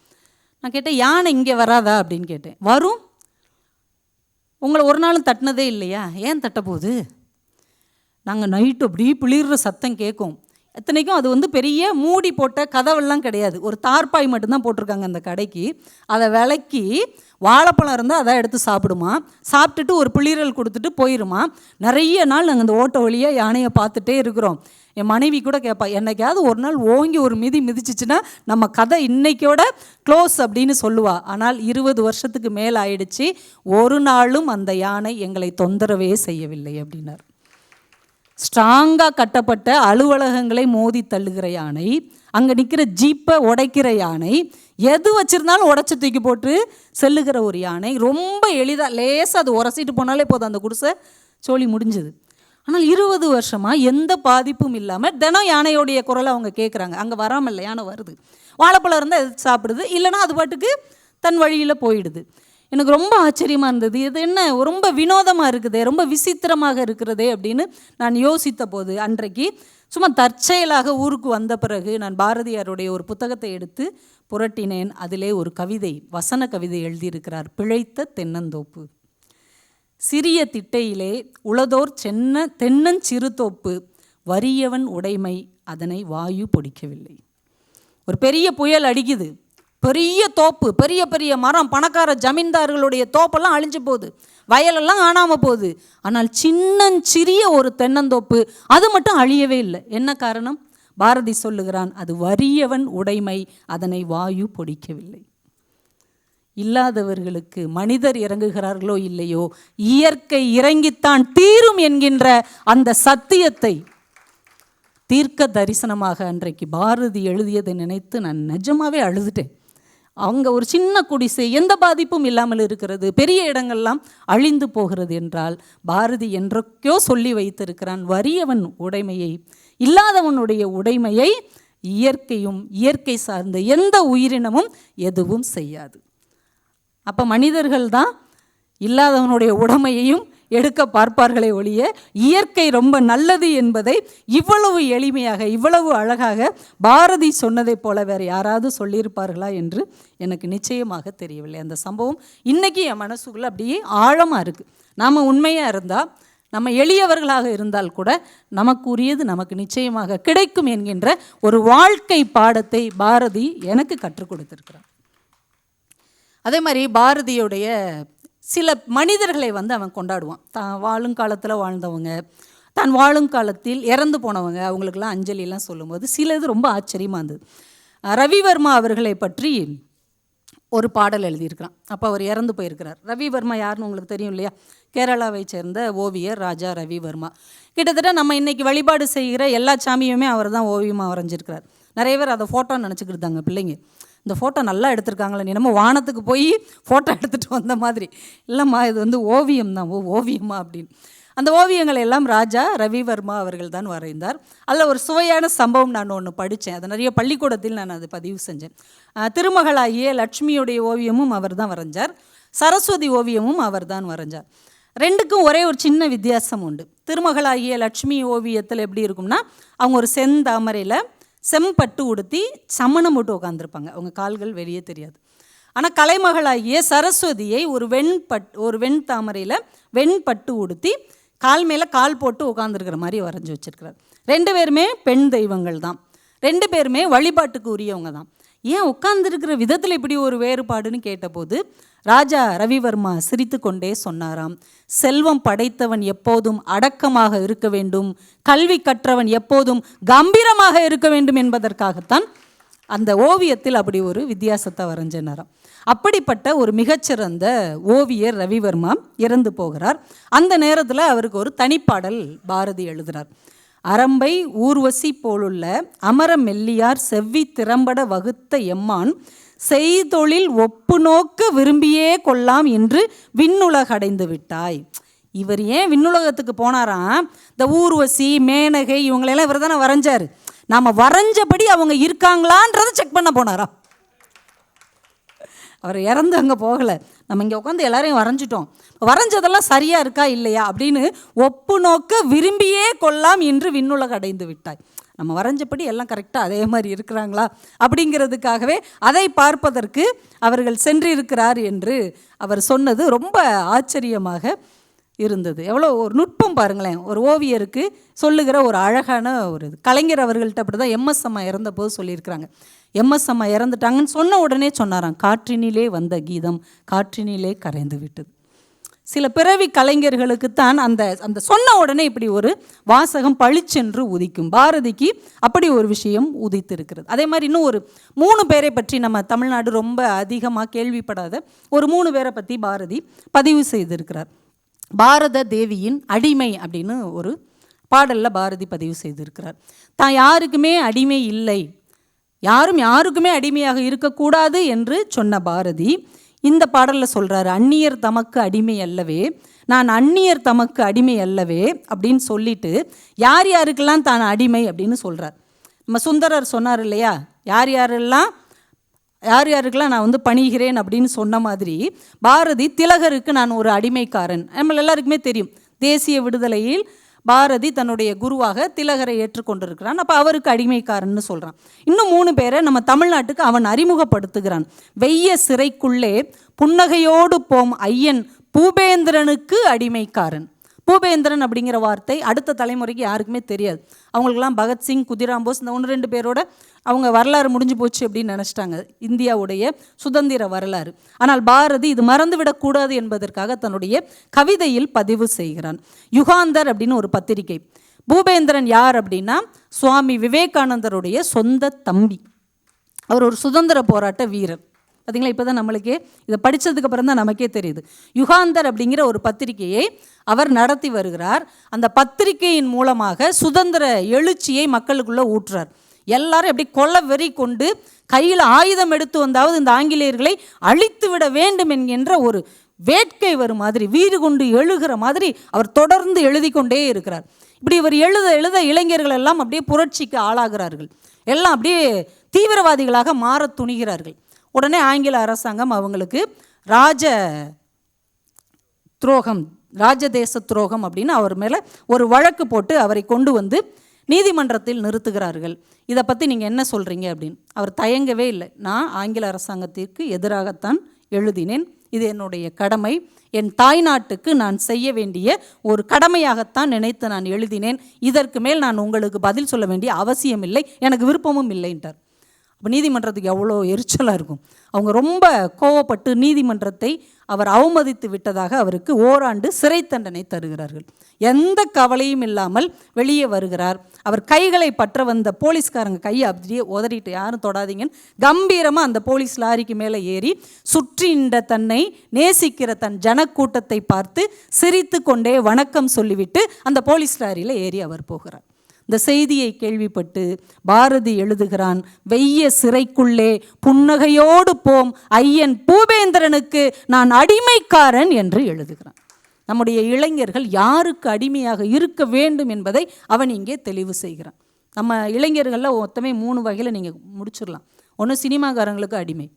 நான் கேட்டேன், யானை இங்கே வராதா அப்படின்னு கேட்டேன். வரும். உங்களை ஒரு நாளும் தட்டினதே இல்லையா? ஏன் தட்ட போகுது? நாங்கள் நைட்டு அப்படி பிளிர்ற சத்தம் கேட்கும். எத்தனைக்கும் அது பெரிய மூடி போட்ட கதவெல்லாம் கிடையாது, ஒரு தார்பாய் மட்டும்தான் போட்டிருக்காங்க அந்த கடைக்கு. அதை விலக்கி வாழைப்பழம் இருந்தால் அதை எடுத்து சாப்பிடுமா, சாப்பிட்டுட்டு ஒரு பிளிரல் கொடுத்துட்டு போயிடுமா. நிறைய நாள் நாங்கள் அந்த ஓட்ட வழியாக யானையை பார்த்துட்டே இருக்கிறோம். என் மனைவி கூட கேட்பா, என்னைக்காவது ஒரு நாள் ஓங்கி ஒரு மிதிச்சிச்சுன்னா நம்ம கதை இன்னைக்கோட க்ளோஸ் அப்படின்னு சொல்லுவா. ஆனால் 20 வருஷத்துக்கு மேலே ஆயிடுச்சு, ஒரு நாளும் அந்த யானை எங்களை தொந்தரவே செய்யவில்லை அப்படின்னார். ஸ்ட்ராங்காக கட்டப்பட்ட அலுவலகங்களை மோதி தள்ளுகிற யானை, அங்கே நிற்கிற ஜீப்பை உடைக்கிற யானை, எது வச்சுருந்தாலும் உடச்சி தூக்கி போட்டு செல்லுகிற ஒரு யானை. ரொம்ப எளிதாக லேசாக அது உரசிட்டு போனாலே போதும், அந்த குடிசை சோழி முடிஞ்சுது. ஆனால் 20 வருஷமாக எந்த பாதிப்பும் இல்லாமல் தினம் யானையோடைய குரலை அவங்க கேட்குறாங்க. அங்கே வராமல் இல்லை, யானை வருது. வாழைப்பழம் இருந்தால் எது சாப்பிடுது, இல்லைனா அது பாட்டுக்கு தன் வழியில் போயிடுது. எனக்கு ரொம்ப ஆச்சரியமாக இருந்தது. இது என்ன ரொம்ப வினோதமாக இருக்குதே, ரொம்ப விசித்திரமாக இருக்கிறதே அப்படின்னு நான் யோசித்த போது, அன்றைக்கு சும்மா தற்செயலாக ஊருக்கு வந்த பிறகு நான் பாரதியாருடைய ஒரு புத்தகத்தை எடுத்து புரட்டினேன். அதிலே ஒரு கவிதை, வசன கவிதை எழுதியிருக்கிறார். பிழைத்த தென்னந்தோப்பு. சிறிய திட்டையிலே உளதோர் தென்னஞ்சிறுதோப்பு, வறியவன் உடைமை அதனை வாயு பொடிக்கவில்லை. ஒரு பெரிய புயல் அடிக்குது, பெரிய தோப்பு, பெரிய பெரிய மரம், பணக்கார ஜமீன்தார்களுடைய தோப்பெல்லாம் அழிஞ்சு போகுது, வயலெல்லாம் காணாமல் போகுது. ஆனால் சின்னஞ்சிறிய ஒரு தென்னந்தோப்பு அது மட்டும் அழியவே இல்லை. என்ன காரணம்? பாரதி சொல்லுகிறான், அது வறியவன் உடைமை அதனை வாயு பொடிக்கவில்லை. இல்லாதவர்களுக்கு மனிதர் இறங்குகிறார்களோ இல்லையோ, இயற்கை இறங்கித்தான் தீரும் என்கின்ற அந்த சத்தியத்தை தீர்க்க தரிசனமாக அன்றைக்கு பாரதி எழுதியதை நினைத்து நான் நிஜமாவே அழுதுட்டேன். அவங்க ஒரு சின்ன குடிசை, எந்த பாதிப்பும் இல்லாமல் இருக்கிறது, பெரிய இடங்கள்லாம் அழிந்து போகிறது என்றால் பாரதி என்றைக்கோ சொல்லி வைத்திருக்கிறான், வறியவன் உடைமையை, இல்லாதவனுடைய உடைமையை இயற்கையும் இயற்கை சார்ந்த எந்த உயிரினமும் எதுவும் செய்யாது. அப்போ மனிதர்கள் தான் இல்லாதவனுடைய உடைமையையும் எடுக்க பார்ப்பார்களே ஒழிய, இயற்கை ரொம்ப நல்லது என்பதை இவ்வளவு எளிமையாக இவ்வளவு அழகாக பாரதி சொன்னதைப் போல வேறு யாராவது சொல்லியிருப்பார்களா என்று எனக்கு நிச்சயமாக தெரியவில்லை. அந்த சம்பவம் இன்றைக்கி என் மனசுக்குள்ளே அப்படியே ஆழமாக இருக்குது. நாம் உண்மையாக இருந்தால், நம்ம எளியவர்களாக இருந்தால் கூட நமக்குரியது நமக்கு நிச்சயமாக கிடைக்கும் என்கின்ற ஒரு வாழ்க்கை பாடத்தை பாரதி எனக்கு கற்றுக் கொடுத்துருக்கிறார். அதே மாதிரி பாரதியுடைய சில மனிதர்களை அவன் கொண்டாடுவான். தான் வாழும் காலத்தில் வாழ்ந்தவங்க, தான் வாழும் காலத்தில் இறந்து போனவங்க, அவங்களுக்கெல்லாம் அஞ்சலியெல்லாம் சொல்லும்போது சிலது ரொம்ப ஆச்சரியமாக இருந்தது. ரவிவர்மா அவர்களை பற்றி ஒரு பாடல் எழுதியிருக்கிறான். அப்போ அவர் இறந்து போயிருக்கிறார். ரவிவர்மா யாருன்னு உங்களுக்கு தெரியும் இல்லையா? கேரளாவை சேர்ந்த ஓவியர் ராஜா ரவிவர்மா. கிட்டத்தட்ட நம்ம இன்றைக்கி வழிபாடு செய்கிற எல்லா சாமியுமே அவர் தான் ஓவியமாக வரைஞ்சிருக்கிறார். நிறைய பேர் அதை ஃபோட்டோன்னு நினச்சிக்கிட்டாங்க பிள்ளைங்க. இந்த ஃபோட்டோ நல்லா எடுத்திருக்காங்களே, நீ நம்ம வானத்துக்கு போய் ஃபோட்டோ எடுத்துகிட்டு வந்த மாதிரி. இல்லைம்மா, இது ஓவியம் தான். ஓவியமா அப்படின்னு. அந்த ஓவியங்களை எல்லாம் ராஜா ரவிவர்மா அவர்கள் தான் வரைந்தார். அதில் ஒரு சுவையான சம்பவம் நான் ஒன்று படித்தேன். அது நிறைய பள்ளிக்கூடத்தில் நான் அது பதிவு செஞ்சேன். திருமகளாகிய லட்சுமியுடைய ஓவியமும் அவர் தான் வரைஞ்சார், சரஸ்வதி ஓவியமும் அவர் தான் வரைஞ்சார். ரெண்டுக்கும் ஒரே ஒரு சின்ன வித்தியாசம் உண்டு. திருமகளாகிய லட்சுமி ஓவியத்தில் எப்படி இருக்கும்னா, அவங்க ஒரு செந்தாமரையில் செம்பட்டு உடுத்தி சமணம் போட்டு உட்காந்துருப்பாங்க, அவங்க கால்கள் வெளியே தெரியாது. ஆனால் கலைமகளாகிய சரஸ்வதியை ஒரு வெண் தாமரையில் வெண்பட்டு உடுத்தி கால் மேலே கால் போட்டு உட்காந்துருக்கிற மாதிரி வரைஞ்சி வச்சுருக்கிறார். 2 பேருமே பெண் தெய்வங்கள் தான், 2 பேருமே வழிபாட்டுக்கு உரியவங்க தான். ஏன் உட்கார்ந்துருக்கிற விதத்தில் இப்படி ஒரு வேறுபாடுன்னு கேட்டபோது ராஜா ரவிவர்மா சிரித்து கொண்டே சொன்னாராம், செல்வம் படைத்தவன் எப்போதும் அடக்கமாக இருக்க வேண்டும், கல்வி கற்றவன் எப்போதும் கம்பீரமாக இருக்க வேண்டும் என்பதற்காகத்தான் அந்த ஓவியத்தில் அப்படி ஒரு வித்தியாசத்தை வரைஞ்சினாராம். அப்படிப்பட்ட ஒரு மிகச்சிறந்த ஓவியர் ரவிவர்மா இறந்து போகிறார். அந்த நேரத்தில் அவருக்கு ஒரு தனிப்பாடல் பாரதி எழுதுகிறார். அரம்பை ஊர்வசி போலுள்ள அமர மெல்லியார் செவ்வி திறம்பட வகுத்த எம்மான் செய்தொழில் ஒப்பு நோக்க விரும்பியே கொல்லாம் என்று விண்ணுலகடைந்து விட்டாய். இவர் ஏன் விண்ணுலகத்துக்கு போனாராம்? இந்த ஊர்வசி மேனகை இவங்களெல்லாம் இவர் தானே வரைஞ்சார். நாம் வரைஞ்சபடி அவங்க இருக்காங்களான்றதை செக் பண்ண போனாராம். அவர் இறந்து அங்கே போகலை. நம்ம இங்கே உட்காந்து எல்லாரையும் வரைஞ்சிட்டோம், வரைஞ்சதெல்லாம் சரியாக இருக்கா இல்லையா அப்படின்னு ஒப்பு நோக்க விரும்பியே கொல்லாம் என்று விண்ணுலக அடைந்து விட்டாய். நம்ம வரைஞ்சபடி எல்லாம் கரெக்டாக அதே மாதிரி இருக்கிறாங்களா அப்படிங்கிறதுக்காகவே அதை பார்ப்பதற்கு அவர்கள் சென்றிருக்கிறார் என்று அவர் சொன்னது ரொம்ப ஆச்சரியமாக இருந்தது. எவ்வளோ ஒரு நுட்பம் பாருங்களேன், ஒரு ஓவியருக்கு சொல்லுகிற ஒரு அழகான ஒரு இது. கலைஞர் அவர்கள்ட்ட அப்படி தான் எம்எஸ் அம்மா இறந்த போது சொல்லியிருக்கிறாங்க. எம்எஸ் அம்மா இறந்துட்டாங்கன்னு சொன்ன உடனே சொன்னாராம், காற்றினிலே வந்த கீதம் காற்றினிலே கரைந்து விட்டது. சில பிறவி கலைஞர்களுக்குத்தான் அந்த அந்த சொன்ன உடனே இப்படி ஒரு வாசகம் பளிச்சென்று உதிக்கும். பாரதிக்கு அப்படி ஒரு விஷயம் உதித்திருக்கிறது. அதே மாதிரி இன்னும் ஒரு 3 பேரை பற்றி நம்ம தமிழ்நாடு ரொம்ப அதிகமாக கேள்விப்படாத ஒரு 3 பேரை பற்றி பாரதி பதிவு செய்திருக்கிறார். பாரத தேவியின் அடிமை அப்படின்னு ஒரு பாடலில் பாரதி பதிவு செய்திருக்கிறார். தான் யாருக்குமே அடிமை இல்லை, யாரும் யாருக்குமே அடிமையாக இருக்கக்கூடாது என்று சொன்ன பாரதி இந்த பாடலில் சொல்கிறாரு, அந்நியர் தமக்கு அடிமை அல்லவே, நான் அந்நியர் தமக்கு அடிமை அல்லவே அப்படின்னு சொல்லிட்டு யார் யாருக்கெல்லாம் தான் அடிமை அப்படின்னு சொல்கிறார். நம்ம சுந்தரர் சொன்னார் இல்லையா, யார் யாருக்கெல்லாம் நான் பணிகிறேன் அப்படின்னு சொன்ன மாதிரி பாரதி திலகருக்கு நான் ஒரு அடிமைக்காரன். நம்ம எல்லாருக்குமே தெரியும், தேசிய விடுதலையில் பாரதி தன்னுடைய குருவாக திலகரை ஏற்றுக்கொண்டிருக்கிறான். அப்போ அவருக்கு அடிமைக்காரன்னு சொல்கிறான். இன்னும் 3 பேரை நம்ம தமிழ்நாட்டுக்கு அவன் அறிமுகப்படுத்துகிறான். வெய்ய சிறைக்குள்ளே புன்னகையோடு போம் ஐயன் பூபேந்திரனுக்கு அடிமைக்காரன். பூபேந்திரன் அப்படிங்கிற வார்த்தை அடுத்த தலைமுறைக்கு யாருக்குமே தெரியாது. அவங்களுக்கெல்லாம் பகத்சிங், குதிராம் போஸ் இந்த 1-2 பேரோட அவங்க வரலாறு முடிஞ்சு போச்சு அப்படின்னு நினச்சிட்டாங்க, இந்தியாவுடைய சுதந்திர வரலாறு. ஆனால் பாரதி இது மறந்துவிடக்கூடாது என்பதற்காக தன்னுடைய கவிதையில் பதிவு செய்கிறான். யுகாந்தர் அப்படின்னு ஒரு பத்திரிகை. பூபேந்திரன் யார் அப்படின்னா சுவாமி விவேகானந்தருடைய சொந்த தம்பி. அவர் ஒரு சுதந்திர போராட்ட வீரர். பார்த்தீங்களா, இப்போ தான் நம்மளுக்கே இதை படித்ததுக்கு அப்புறம் தான் நமக்கே தெரியுது. யுகாந்தர் அப்படிங்கிற ஒரு பத்திரிகையை அவர் நடத்தி வருகிறார். அந்த பத்திரிகையின் மூலமாக சுதந்திர எழுச்சியை மக்களுக்குள்ளே ஊற்றுறார். எல்லாரும் எப்படி கொலை வெறி கொண்டு கையில் ஆயுதம் எடுத்து வந்தாவது இந்த ஆங்கிலேயர்களை அழித்து விட வேண்டும் என்கின்ற ஒரு வேட்கை வரும் மாதிரி, வீறு கொண்டு எழுகிற மாதிரி அவர் தொடர்ந்து எழுதி கொண்டே இருக்கிறார். இப்படி இவர் எழுத எழுத இளைஞர்கள் எல்லாம் அப்படியே புரட்சிக்கு ஆளாகிறார்கள். எல்லாம் அப்படியே தீவிரவாதிகளாக மாற துணிகிறார்கள். உடனே ஆங்கில அரசாங்கம் அவங்களுக்கு ராஜதேச துரோகம் அப்படின்னு அவர் மேலே ஒரு வழக்கு போட்டு அவரை கொண்டு வந்து நீதிமன்றத்தில் நிறுத்துகிறார்கள். இதை பற்றி நீங்கள் என்ன சொல்கிறீங்க அப்படின்னு. அவர் தயங்கவே இல்லை. நான் ஆங்கில அரசாங்கத்திற்கு எதிராகத்தான் எழுதினேன், இது என்னுடைய கடமை, என் தாய்நாட்டுக்கு நான் செய்ய வேண்டிய ஒரு கடமையாகத்தான் நினைத்து நான் எழுதினேன், இதற்கு மேல் நான் உங்களுக்கு பதில் சொல்ல வேண்டிய அவசியம் இல்லை, எனக்கு விருப்பமும் இல்லைன்ட்டார். அப்போ நீதிமன்றத்துக்கு எவ்வளோ எரிச்சலாக இருக்கும். அவங்க ரொம்ப கோவப்பட்டு நீதிமன்றத்தை அவர் அவமதித்து விட்டதாக அவருக்கு ஓராண்டு சிறை தண்டனை தருகிறார்கள். எந்த கவலையும் இல்லாமல் வெளியே வருகிறார். அவர் கைகளை பற்ற வந்த போலீஸ்காரங்க கையை அப்படியே உதறிட்டு யாரும் தொடாதீங்கன்னு கம்பீரமாக அந்த போலீஸ் லாரிக்கு மேலே ஏறி சுற்றி நின்ற தன்னை நேசிக்கிற தன் ஜனக்கூட்டத்தை பார்த்து சிரித்து கொண்டே வணக்கம் சொல்லிவிட்டு அந்த போலீஸ் லாரியில் ஏறி அவர் போகிறார். இந்த செய்தியை கேள்விப்பட்டு பாரதி எழுதுகிறான், வெய்ய சிறைக்குள்ளே புன்னகையோடு போம் ஐயன் பூபேந்திரனுக்கு நான் அடிமைக்காரன் என்று எழுதுகிறான். நம்முடைய இளைஞர்கள் யாருக்கு அடிமையாக இருக்க வேண்டும் என்பதை அவன் இங்கே தெளிவு செய்கிறான். நம்ம இளைஞர்களில் மொத்தமே 3 வகையில் நீங்கள் முடிச்சிடலாம். ஒன்று சினிமாக்காரங்களுக்கு அடிமை,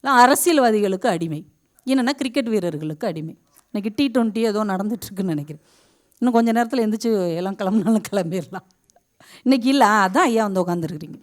இல்லை அரசியல்வாதிகளுக்கு அடிமை, என்னென்னா கிரிக்கெட் வீரர்களுக்கு அடிமை. இன்றைக்கி T20 ஏதோ நடந்துட்டுருக்குன்னு நினைக்கிறேன். இன்னும் கொஞ்சம் நேரத்தில் எந்திரிச்சு எல்லாம் கிளம்புனாலும் கிளம்பிடலாம். இன்றைக்கி இல்லை, அதான் ஐயா உட்காந்துருக்குறீங்க.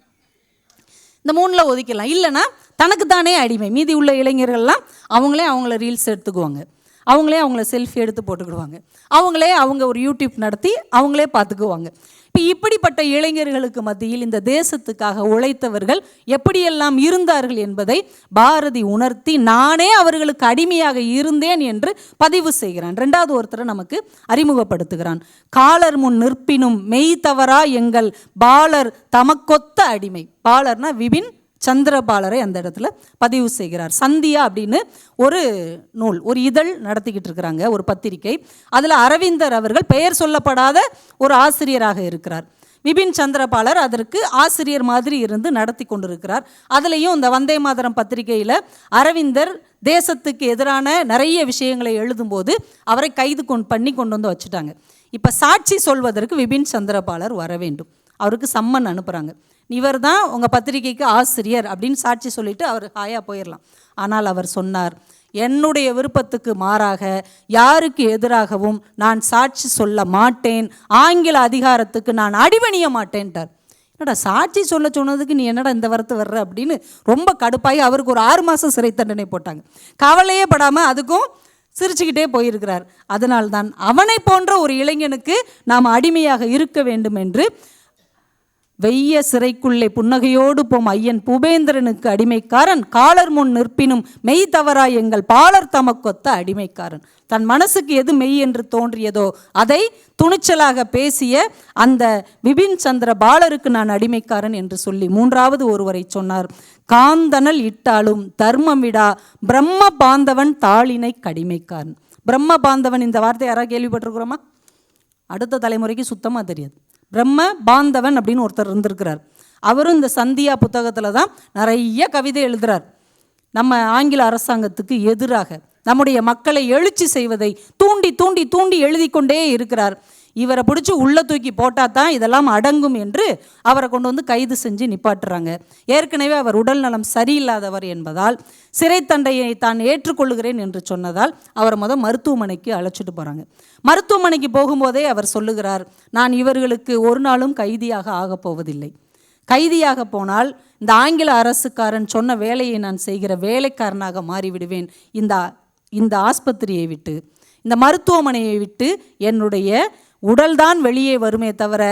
இந்த 3ல் ஒதுக்கலாம். இல்லைன்னா தனக்கு தானே அடிமை. மீதி உள்ள இளைஞர்கள்லாம் அவங்களே அவங்கள ரீல்ஸ் எடுத்துக்குவாங்க, அவங்களே அவங்கள செல்ஃபி எடுத்து போட்டுக்கிடுவாங்க, அவங்களே அவங்க ஒரு யூடியூப் நடத்தி அவங்களே பார்த்துக்குவாங்க. இப்போ இப்படிப்பட்ட இளைஞர்களுக்கு மத்தியில் இந்த தேசத்துக்காக உழைத்தவர்கள் எப்படியெல்லாம் இருந்தார்கள் என்பதை பாரதி உணர்த்தி நானே அவர்களுக்கு அடிமையாக இருந்தேன் என்று பதிவு செய்கிறான். 2வது ஒருத்தரை நமக்கு அறிமுகப்படுத்துகிறான். காலர் முன் நிற்பினும் மெய் தவறா எங்கள் பாலர் தமக்கொத்த அடிமை. பாலர்னா விபின் சந்திரபாலரை அந்த இடத்துல பதிவு செய்கிறார். சந்தியா அப்படின்னு ஒரு நூல், ஒரு இதழ் நடத்திக்கிட்டு இருக்கிறாங்க, ஒரு பத்திரிகை. அதில் அரவிந்தர் அவர்கள் பெயர் சொல்லப்படாத ஒரு ஆசிரியராக இருக்கிறார். விபின் சந்திரபாலர் அதற்கு ஆசிரியர் மாதிரி இருந்து நடத்தி கொண்டிருக்கிறார். அதுலேயும் இந்த வந்தே மாதரம் பத்திரிகையில் அரவிந்தர் தேசத்துக்கு எதிரான நிறைய விஷயங்களை எழுதும்போது அவரை கைது பண்ணி கொண்டு வந்து வச்சுட்டாங்க. இப்போ சாட்சி சொல்வதற்கு விபின் சந்திரபாலர் வர வேண்டும். அவருக்கு சம்மன் அனுப்புகிறாங்க. இவர் தான் உங்கள் பத்திரிகைக்கு ஆசிரியர் அப்படின்னு சாட்சி சொல்லிவிட்டு அவர் ஹாயாக போயிடலாம். ஆனால் அவர் சொன்னார், என்னுடைய விருப்பத்துக்கு மாறாக யாருக்கு எதிராகவும் நான் சாட்சி சொல்ல மாட்டேன், ஆங்கில அதிகாரத்துக்கு நான் அடிபணிய மாட்டேன்ட்டார். என்னடா சாட்சி சொல்ல சொன்னதுக்கு நீ என்னடா இந்த வரத்து வர்ற அப்படின்னு ரொம்ப கடுப்பாகி அவருக்கு ஒரு 6 மாதம் சிறை தண்டனை போட்டாங்க. கவலையே படாமல் அதுக்கும் சிரிச்சுக்கிட்டே போயிருக்கிறார். அதனால்தான் அவனை போன்ற ஒரு இளைஞனுக்கு நாம் அடிமையாக இருக்க வேண்டும் என்று வெய்ய சிறைக்குள்ளே புன்னகையோடு போம் ஐயன் பூபேந்திரனுக்கு அடிமைக்காரன், காலர் முன் நிற்பினும் மெய் தவறாய் எங்கள் பாலர் தமக்கொத்த அடிமைக்காரன். தன் மனசுக்கு எது மெய் என்று தோன்றியதோ அதை துணிச்சலாக பேசிய அந்த விபின் சந்திர பாலருக்கு நான் அடிமைக்காரன் என்று சொல்லி 3வது ஒருவரை சொன்னார். காந்தனல் இட்டாலும் தர்மம் விடா பிரம்ம பாந்தவன் தாளினை கடிமைக்காரன். பிரம்ம பாந்தவன் இந்த வார்த்தை யாராவது கேள்விப்பட்டிருக்கிறோமா? அடுத்த தலைமுறைக்கு சுத்தமாக தெரியாது. பிரம்ம பாந்தவன் அப்படின்னு ஒருத்தர் இருந்திருக்கிறார். அவரும் இந்த சந்தியா புத்தகத்தில் தான் நிறைய கவிதை எழுதுகிறார். நம்ம ஆங்கில அரசாங்கத்துக்கு எதிராக நம்முடைய மக்களை எழுச்சி செய்வதை தூண்டி தூண்டி தூண்டி எழுதி கொண்டே இருக்கிறார். இவரை பிடிச்சி உள்ள தூக்கி போட்டால் தான் இதெல்லாம் அடங்கும் என்று அவரை கொண்டு வந்து கைது செஞ்சு நிப்பாட்டுறாங்க. ஏற்கனவே அவர் உடல் நலம் சரியில்லாதவர் என்பதால் சிறை தண்டையை தான் ஏற்றுக்கொள்ளுகிறேன் என்று சொன்னதால் அவரை மருத்துவமனைக்கு அழைச்சிட்டு போகிறாங்க. மருத்துவமனைக்கு போகும்போதே அவர் சொல்லுகிறார், நான் இவர்களுக்கு ஒரு நாளும் கைதியாக ஆகப் போவதில்லை. கைதியாக போனால் இந்த ஆங்கில அரசுக்காரன் சொன்ன வேலையை நான் செய்கிற வேலைக்காரனாக மாறிவிடுவேன். இந்த ஆஸ்பத்திரியை விட்டு, இந்த மருத்துவமனையை விட்டு என்னுடைய உடல்தான் வெளியே வருமே தவிர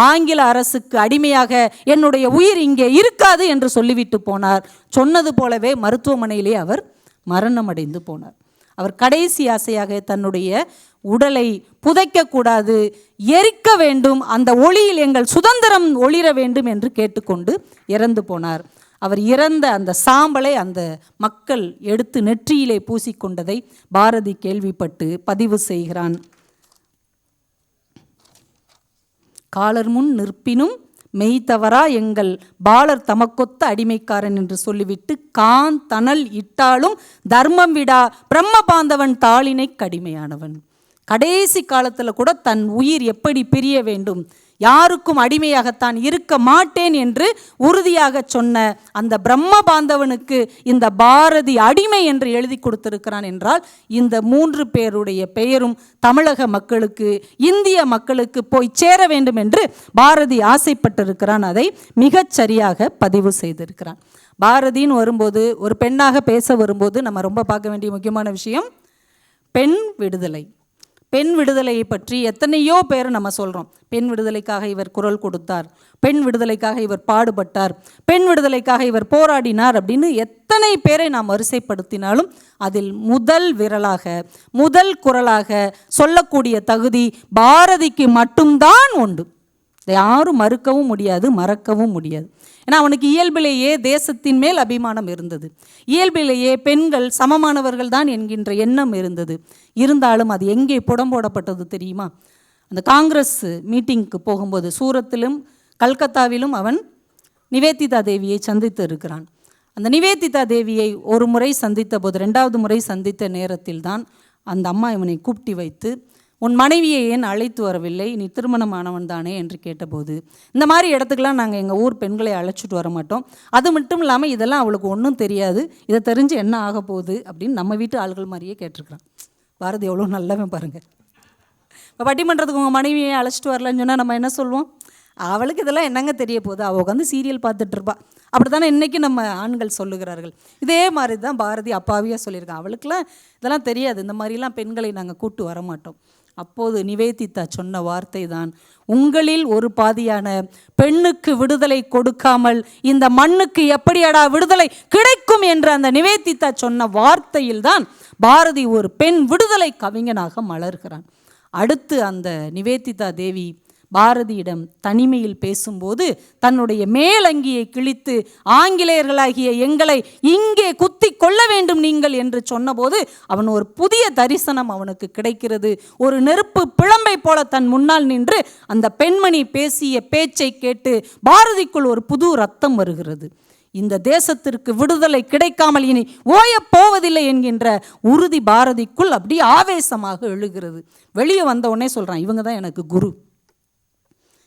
ஆங்கில அரசுக்கு அடிமையாக என்னுடைய உயிர் இங்கே இருக்காது என்று சொல்லிவிட்டு போனார். சொன்னது போலவே மருத்துவமனையிலே அவர் மரணமடைந்து போனார். அவர் கடைசி ஆசையாக தன்னுடைய உடலை புதைக்கக்கூடாது, எரிக்க வேண்டும், அந்த ஒளியில் எங்கள் சுதந்திரம் ஒளிர வேண்டும் என்று கேட்டுக்கொண்டு இறந்து போனார். அவர் இறந்த அந்த சாம்பலை அந்த மக்கள் எடுத்து நெற்றியிலே பூசிக்கொண்டதை பாரதி கேள்விப்பட்டு பதிவு செய்கிறான். காலர் முன் நிற்பினும் மெய் தவறா எங்கள் பாலர் தமக்கொத்த அடிமைக்காரன் என்று சொல்லிவிட்டு காந்தனல் இட்டாலும் தர்மம் விடா பிரம்ம பாந்தவன் தாளினை கடிமையானவன். கடைசி காலத்தில் கூட தன் உயிர் எப்படி பிரிய வேண்டும், யாருக்கும் அடிமையாகத்தான் இருக்க மாட்டேன் என்று உறுதியாக சொன்ன அந்த பிரம்ம பாந்தவனுக்கு இந்த பாரதி அடிமை என்று எழுதி கொடுத்திருக்கிறான் என்றால் இந்த 3 பேருடைய பெயரும் தமிழக மக்களுக்கு, இந்திய மக்களுக்கு போய் சேர வேண்டும் என்று பாரதி ஆசைப்பட்டிருக்கிறான். அதை மிகச் சரியாக பதிவு செய்திருக்கிறான். பாரதின்னு வரும்போது, ஒரு பெண்ணாக பேச வரும்போது நம்ம ரொம்ப பார்க்க வேண்டிய முக்கியமான விஷயம் பெண் விடுதலை. பெண் விடுதலையை பற்றி எத்தனையோ பேர் நம்ம சொல்கிறோம். பெண் விடுதலைக்காக இவர் குரல் கொடுத்தார், பெண் விடுதலைக்காக இவர் பாடுபட்டார், பெண் விடுதலைக்காக இவர் போராடினார் அப்படின்னு எத்தனை பேரை நாம் வரிசைப்படுத்தினாலும் அதில் முதல் விரலாக, முதல் குரலாக சொல்லக்கூடிய தகுதி பாரதிக்கு மட்டும்தான் உண்டு. யாரும் மறுக்கவும் முடியாது, மறக்கவும் முடியாது. ஏன்னா அவனுக்கு இயல்பிலேயே தேசத்தின் மேல் அபிமானம் இருந்தது, இயல்பிலேயே பெண்கள் சமமானவர்கள் தான் என்கின்ற எண்ணம் இருந்தது. இருந்தாலும் அது எங்கே புடம்போடப்பட்டது தெரியுமா? அந்த காங்கிரஸ் மீட்டிங்க்கு போகும்போது சூரத்திலும் கல்கத்தாவிலும் அவன் நிவேதிதா தேவியை சந்தித்து இருக்கிறான். அந்த நிவேதிதா தேவியை ஒரு முறை சந்தித்த போது, 2வது முறை சந்தித்த நேரத்தில் தான் அந்த அம்மா இவனை கூப்பிட்டு வைத்து, உன் மனைவியை ஏன் அழைத்து வரவில்லை, நீ திருமணமானவன் தானே என்று கேட்டபோது, இந்த மாதிரி இடத்துக்கெலாம் நாங்கள் எங்கள் ஊர் பெண்களை அழைச்சிட்டு வர மாட்டோம், அது மட்டும் இல்லாமல் இதெல்லாம் அவளுக்கு ஒன்றும் தெரியாது, இதை தெரிஞ்சு என்ன ஆக போகுது அப்படின்னு நம்ம வீட்டு ஆள்கள் மாதிரியே கேட்டிருக்கிறான். பாரதி எவ்வளோ நல்லவன் பாருங்கள். இப்போ பட்டிமன்றத்துக்கு உங்கள் மனைவியை அழைச்சிட்டு வரலன்னு சொன்னால் நம்ம என்ன சொல்லுவோம்? அவளுக்கு இதெல்லாம் என்னங்க தெரிய போகுது, அவள் உட்காந்து சீரியல் பார்த்துட்ருப்பா. அப்படி தானே இன்றைக்கி நம்ம ஆண்கள் சொல்லுகிறார்கள். இதே மாதிரி தான் பாரதி அப்பாவியாக சொல்லியிருக்கான். அவளுக்கெல்லாம் இதெல்லாம் தெரியாது, இந்த மாதிரிலாம் பெண்களை நாங்கள் கூட்டு வரமாட்டோம். அப்போது நிவேதிதா சொன்ன வார்த்தை தான், உங்களில் ஒரு பாதியான பெண்ணுக்கு விடுதலை கொடுக்காமல் இந்த மண்ணுக்கு எப்படியடா விடுதலை கிடைக்கும் என்ற அந்த நிவேதிதா சொன்ன வார்த்தையில் தான் பாரதி ஒரு பெண் விடுதலை கவிஞனாக மலர்கிறான். அடுத்து அந்த நிவேதிதா தேவி பாரதியிடம் தனிமையில் பேசும்போது தன்னுடைய மேலங்கியை கிழித்து ஆங்கிலேயர்களாகிய எங்களை இங்கே குத்தி கொள்ள வேண்டும் நீங்கள் என்று சொன்னபோது அவன் ஒரு புதிய தரிசனம் அவனுக்கு கிடைக்கிறது. ஒரு நெருப்பு பிழம்பை போல தன் முன்னால் நின்று அந்த பெண்மணி பேசிய பேச்சை கேட்டு பாரதிக்குள் ஒரு புது ரத்தம் வருகிறது. இந்த தேசத்திற்கு விடுதலை கிடைக்காமல் இனி ஓயப் போவதில்லை என்கின்ற உறுதி பாரதிக்குள் அப்படி ஆவேசமாக எழுகிறது. வெளியே வந்த உடனே சொல்றான், இவங்க தான் எனக்கு குரு.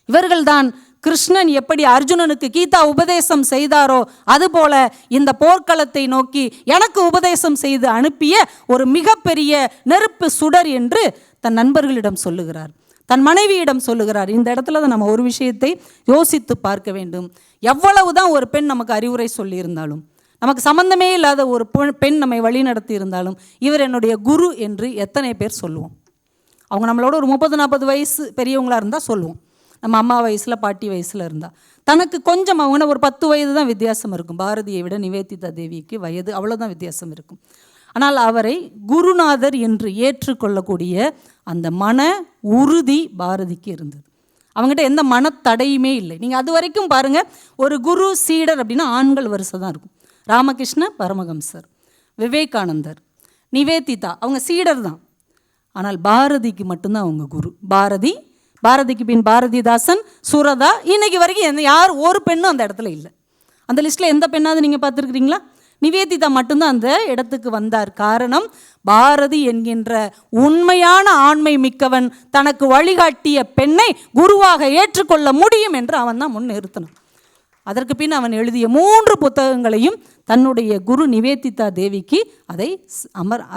இவர்கள்தான் கிருஷ்ணன் எப்படி அர்ஜுனனுக்கு கீதா உபதேசம் செய்தாரோ அதுபோல இந்த போர்க்களத்தை நோக்கி எனக்கு உபதேசம் செய்து அனுப்பிய ஒரு மிகப்பெரிய நெருப்பு சுடர் என்று தன் நண்பர்களிடம் சொல்லுகிறார், தன் மனைவியிடம் சொல்லுகிறார். இந்த இடத்துல தான் நம்ம ஒரு விஷயத்தை யோசித்து பார்க்க வேண்டும். எவ்வளவுதான் ஒரு பெண் நமக்கு அறிவுரை சொல்லியிருந்தாலும், நமக்கு சம்பந்தமே இல்லாத ஒரு பெண் நம்மை வழி நடத்தி இருந்தாலும், இவர் என்னுடைய குரு என்று எத்தனை பேர் சொல்லுவோம்? அவங்க நம்மளோட ஒரு 30-40 வயசு பெரியவங்களாக இருந்தால் சொல்லுவோம். நம்ம அம்மா வயசில் பாட்டி வயசில் இருந்தால் தனக்கு கொஞ்சம் அவங்க ஒரு 10 வயது தான் வித்தியாசம் இருக்கும். பாரதியை விட நிவேதிதா தேவிக்கு வயது அவ்வளோதான் வித்தியாசம் இருக்கும். ஆனால் அவரை குருநாதர் என்று ஏற்றுக்கொள்ளக்கூடிய அந்த மன உறுதி பாரதிக்கு இருந்தது. அவங்ககிட்ட எந்த மனத்தடையுமே இல்லை. நீங்கள் அது வரைக்கும் பாருங்கள், ஒரு குரு சீடர் அப்படின்னா ஆண்கள் வரிசை தான் இருக்கும். ராமகிருஷ்ண பரமஹம்சர், விவேகானந்தர், நிவேதிதா அவங்க சீடர் தான். ஆனால் பாரதிக்கு மட்டும்தான் அவங்க குரு. பாரதிக்கு பின் பாரதிதாசன், சுரதா, இன்னைக்கு வரைக்கும் யார் ஒரு பெண்ணும் அந்த இடத்துல இல்லை. அந்த லிஸ்ட்டில் எந்த பெண்ணாவது நீங்கள் பார்த்துருக்குறீங்களா? நிவேதிதா மட்டும்தான் அந்த இடத்துக்கு வந்தார். காரணம், பாரதி என்கின்ற உண்மையான ஆண்மை மிக்கவன் தனக்கு வழிகாட்டிய பெண்ணை குருவாக ஏற்றுக்கொள்ள முடியும் என்று அவன் தான் முன்னிறுத்தணும். அதற்கு பின் அவன் எழுதிய 3 புத்தகங்களையும் தன்னுடைய குரு நிவேதிதா தேவிக்கு அதை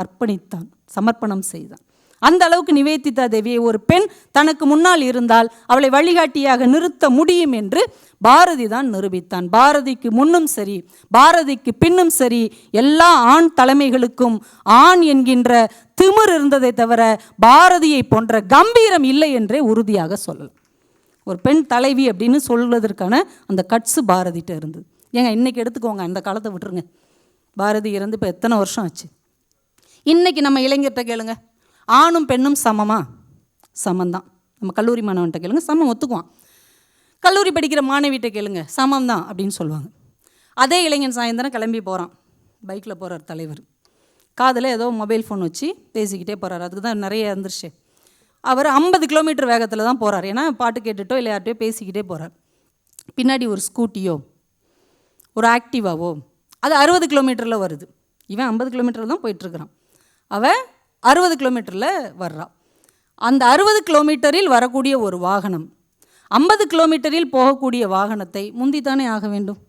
அர்ப்பணித்தான், சமர்ப்பணம் செய்தான். அந்த அளவுக்கு நிவேதிதா தேவியை ஒரு பெண் தனக்கு முன்னால் இருந்தால் அவளை வழிகாட்டியாக நிறுத்த முடியும் என்று பாரதி தான் நிரூபித்தான். பாரதிக்கு முன்னும் சரி பாரதிக்கு பின்னும் சரி எல்லா ஆண் தலைமைகளுக்கும் ஆண் என்கின்ற திமிர் இருந்ததை தவிர பாரதியை போன்ற கம்பீரம் இல்லை என்றே உறுதியாக சொல்லலாம். ஒரு பெண் தலைவி அப்படின்னு சொல்வதற்கான அந்த கட்ஸு பாரதிட்ட இருந்தது. ஏங்க இன்றைக்கி எடுத்துக்கோங்க, அந்த காலத்தை விட்டுருங்க. பாரதி இறந்து இப்போ எத்தனை வருஷம் ஆச்சு? இன்றைக்கி நம்ம இளைஞர்கிட்ட கேளுங்க, ஆணும் பெண்ணும் சமமா? சமந்தான். நம்ம கல்லூரி மாணவன்கிட்ட கேளுங்க, சமம் ஒத்துக்குவான். கல்லூரி படிக்கிற மாணவிகிட்ட கேளுங்க, சமம் தான் அப்படின்னு சொல்லுவாங்க. அதே இளைஞன் சாயந்தரம் கிளம்பி போகிறான், பைக்கில் போகிறார் தலைவர், காதில் ஏதோ மொபைல் ஃபோன் வச்சு பேசிக்கிட்டே போகிறார். அதுக்கு தான் நிறைய இருந்துருச்சு. அவர் 50 கிலோமீட்டர் வேகத்தில் தான் போகிறார். ஏன்னா பாட்டு கேட்டுட்டோ இல்லை யார்கிட்டயோ பேசிக்கிட்டே போகிறார். பின்னாடி ஒரு ஸ்கூட்டியோ ஒரு ஆக்டிவாவோ அது 60 கிலோமீட்டரில் வருது. இவன் 50 கிலோமீட்டரில் தான் போயிட்டுருக்கிறான், அவன் 60 கிலோமீட்டரில் வர்றான். அந்த 60 கிலோமீட்டரில் வரக்கூடிய ஒரு வாகனம் 50 கிலோமீட்டரில் போகக்கூடிய வாகனத்தை முந்தித்தானே ஆக வேண்டும்.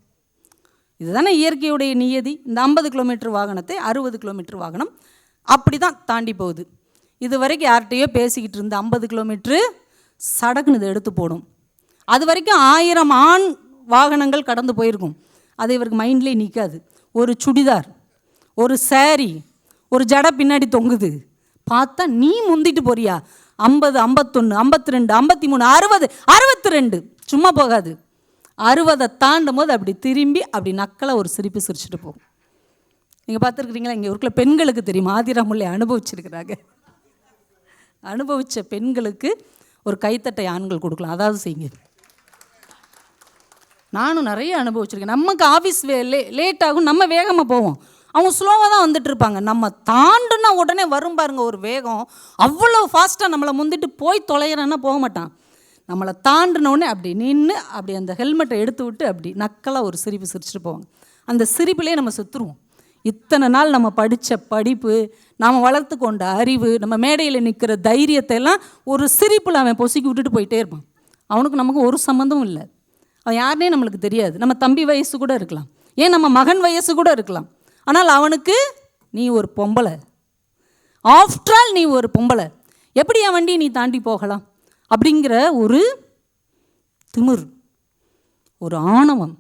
இதுதானே இயற்கையுடைய நியதி. இந்த 50 கிலோமீட்டர் வாகனத்தை 60 கிலோமீட்டர் வாகனம் அப்படி தான் தாண்டி போகுது. இது வரைக்கும் யார்கிட்டையோ பேசிக்கிட்டு இருந்த 50 கிலோமீட்ரு சடக்குன்னு இதை எடுத்து போடும். அது வரைக்கும் 1000 ஆண் வாகனங்கள் கடந்து போயிருக்கும். அது இவருக்கு மைண்ட்லேயே நிற்காது. ஒரு சுடிதார், ஒரு சேரீ, ஒரு ஜடை பின்னாடி தொங்குது. பார்த்தா நீ முந்திட்டு போறியா? 50, 51, 52, 53, 60, 62 சும்மா போகாது. 60 தாண்டும் போது அப்படி திரும்பி அப்படி நக்கலை ஒரு சிரிப்பு சிரிச்சுட்டு போகும். நீங்கள் பார்த்துருக்குறீங்களா? இங்கே இருக்கிற பெண்களுக்கு தெரியும், ஆதிராமுல்லை அனுபவிச்சிருக்கிறாங்க. அனுபவித்த பெண்களுக்கு ஒரு கைத்தட்டை ஆண்கள் கொடுக்கலாம். அதாவது செய்யுங்க. நானும் நிறைய அனுபவிச்சிருக்கேன். நமக்கு ஆஃபீஸ் லேட் ஆகும், நம்ம வேகமாக போவோம், அவங்க ஸ்லோவாக தான் வந்துட்டு இருப்பாங்க. நம்ம தாண்டுனா உடனே வரும் பாருங்க ஒரு வேகம், அவ்வளோ ஃபாஸ்ட்டாக நம்மளை முந்திட்டு போய் தொலைகிறேன்னா போக மாட்டான். நம்மளை தாண்டினோடனே அப்படி நின்று அப்படி அந்த ஹெல்மெட்டை எடுத்து விட்டு அப்படி நக்கலாக ஒரு சிரிப்பு சிரிச்சுட்டு போவாங்க. அந்த சிரிப்புலேயே நம்ம செத்துருவோம். இத்தனை நாள் நம்ம படித்த படிப்பு, நாம் வளர்த்து கொண்ட அறிவு, நம்ம மேடையில் நிற்கிற தைரியத்தை எல்லாம் ஒரு சிரிப்பில் அவன் பொசுக்கி விட்டுட்டு போயிட்டே இருப்பான். அவனுக்கு நமக்கு ஒரு சம்மந்தமும் இல்லை. அவன் யாருனே நம்மளுக்கு தெரியாது. நம்ம தம்பி வயசு கூட இருக்கலாம், ஏன் நம்ம மகன் வயசு கூட இருக்கலாம். ஆனால் அவனுக்கு நீ ஒரு பொம்பளை, ஆஃப்டர் ஆல் நீ ஒரு பொம்பளை, எப்படி என் வண்டியை நீ தாண்டி போகலாம் அப்படிங்கிற ஒரு திமிர், ஒரு ஆணவம்,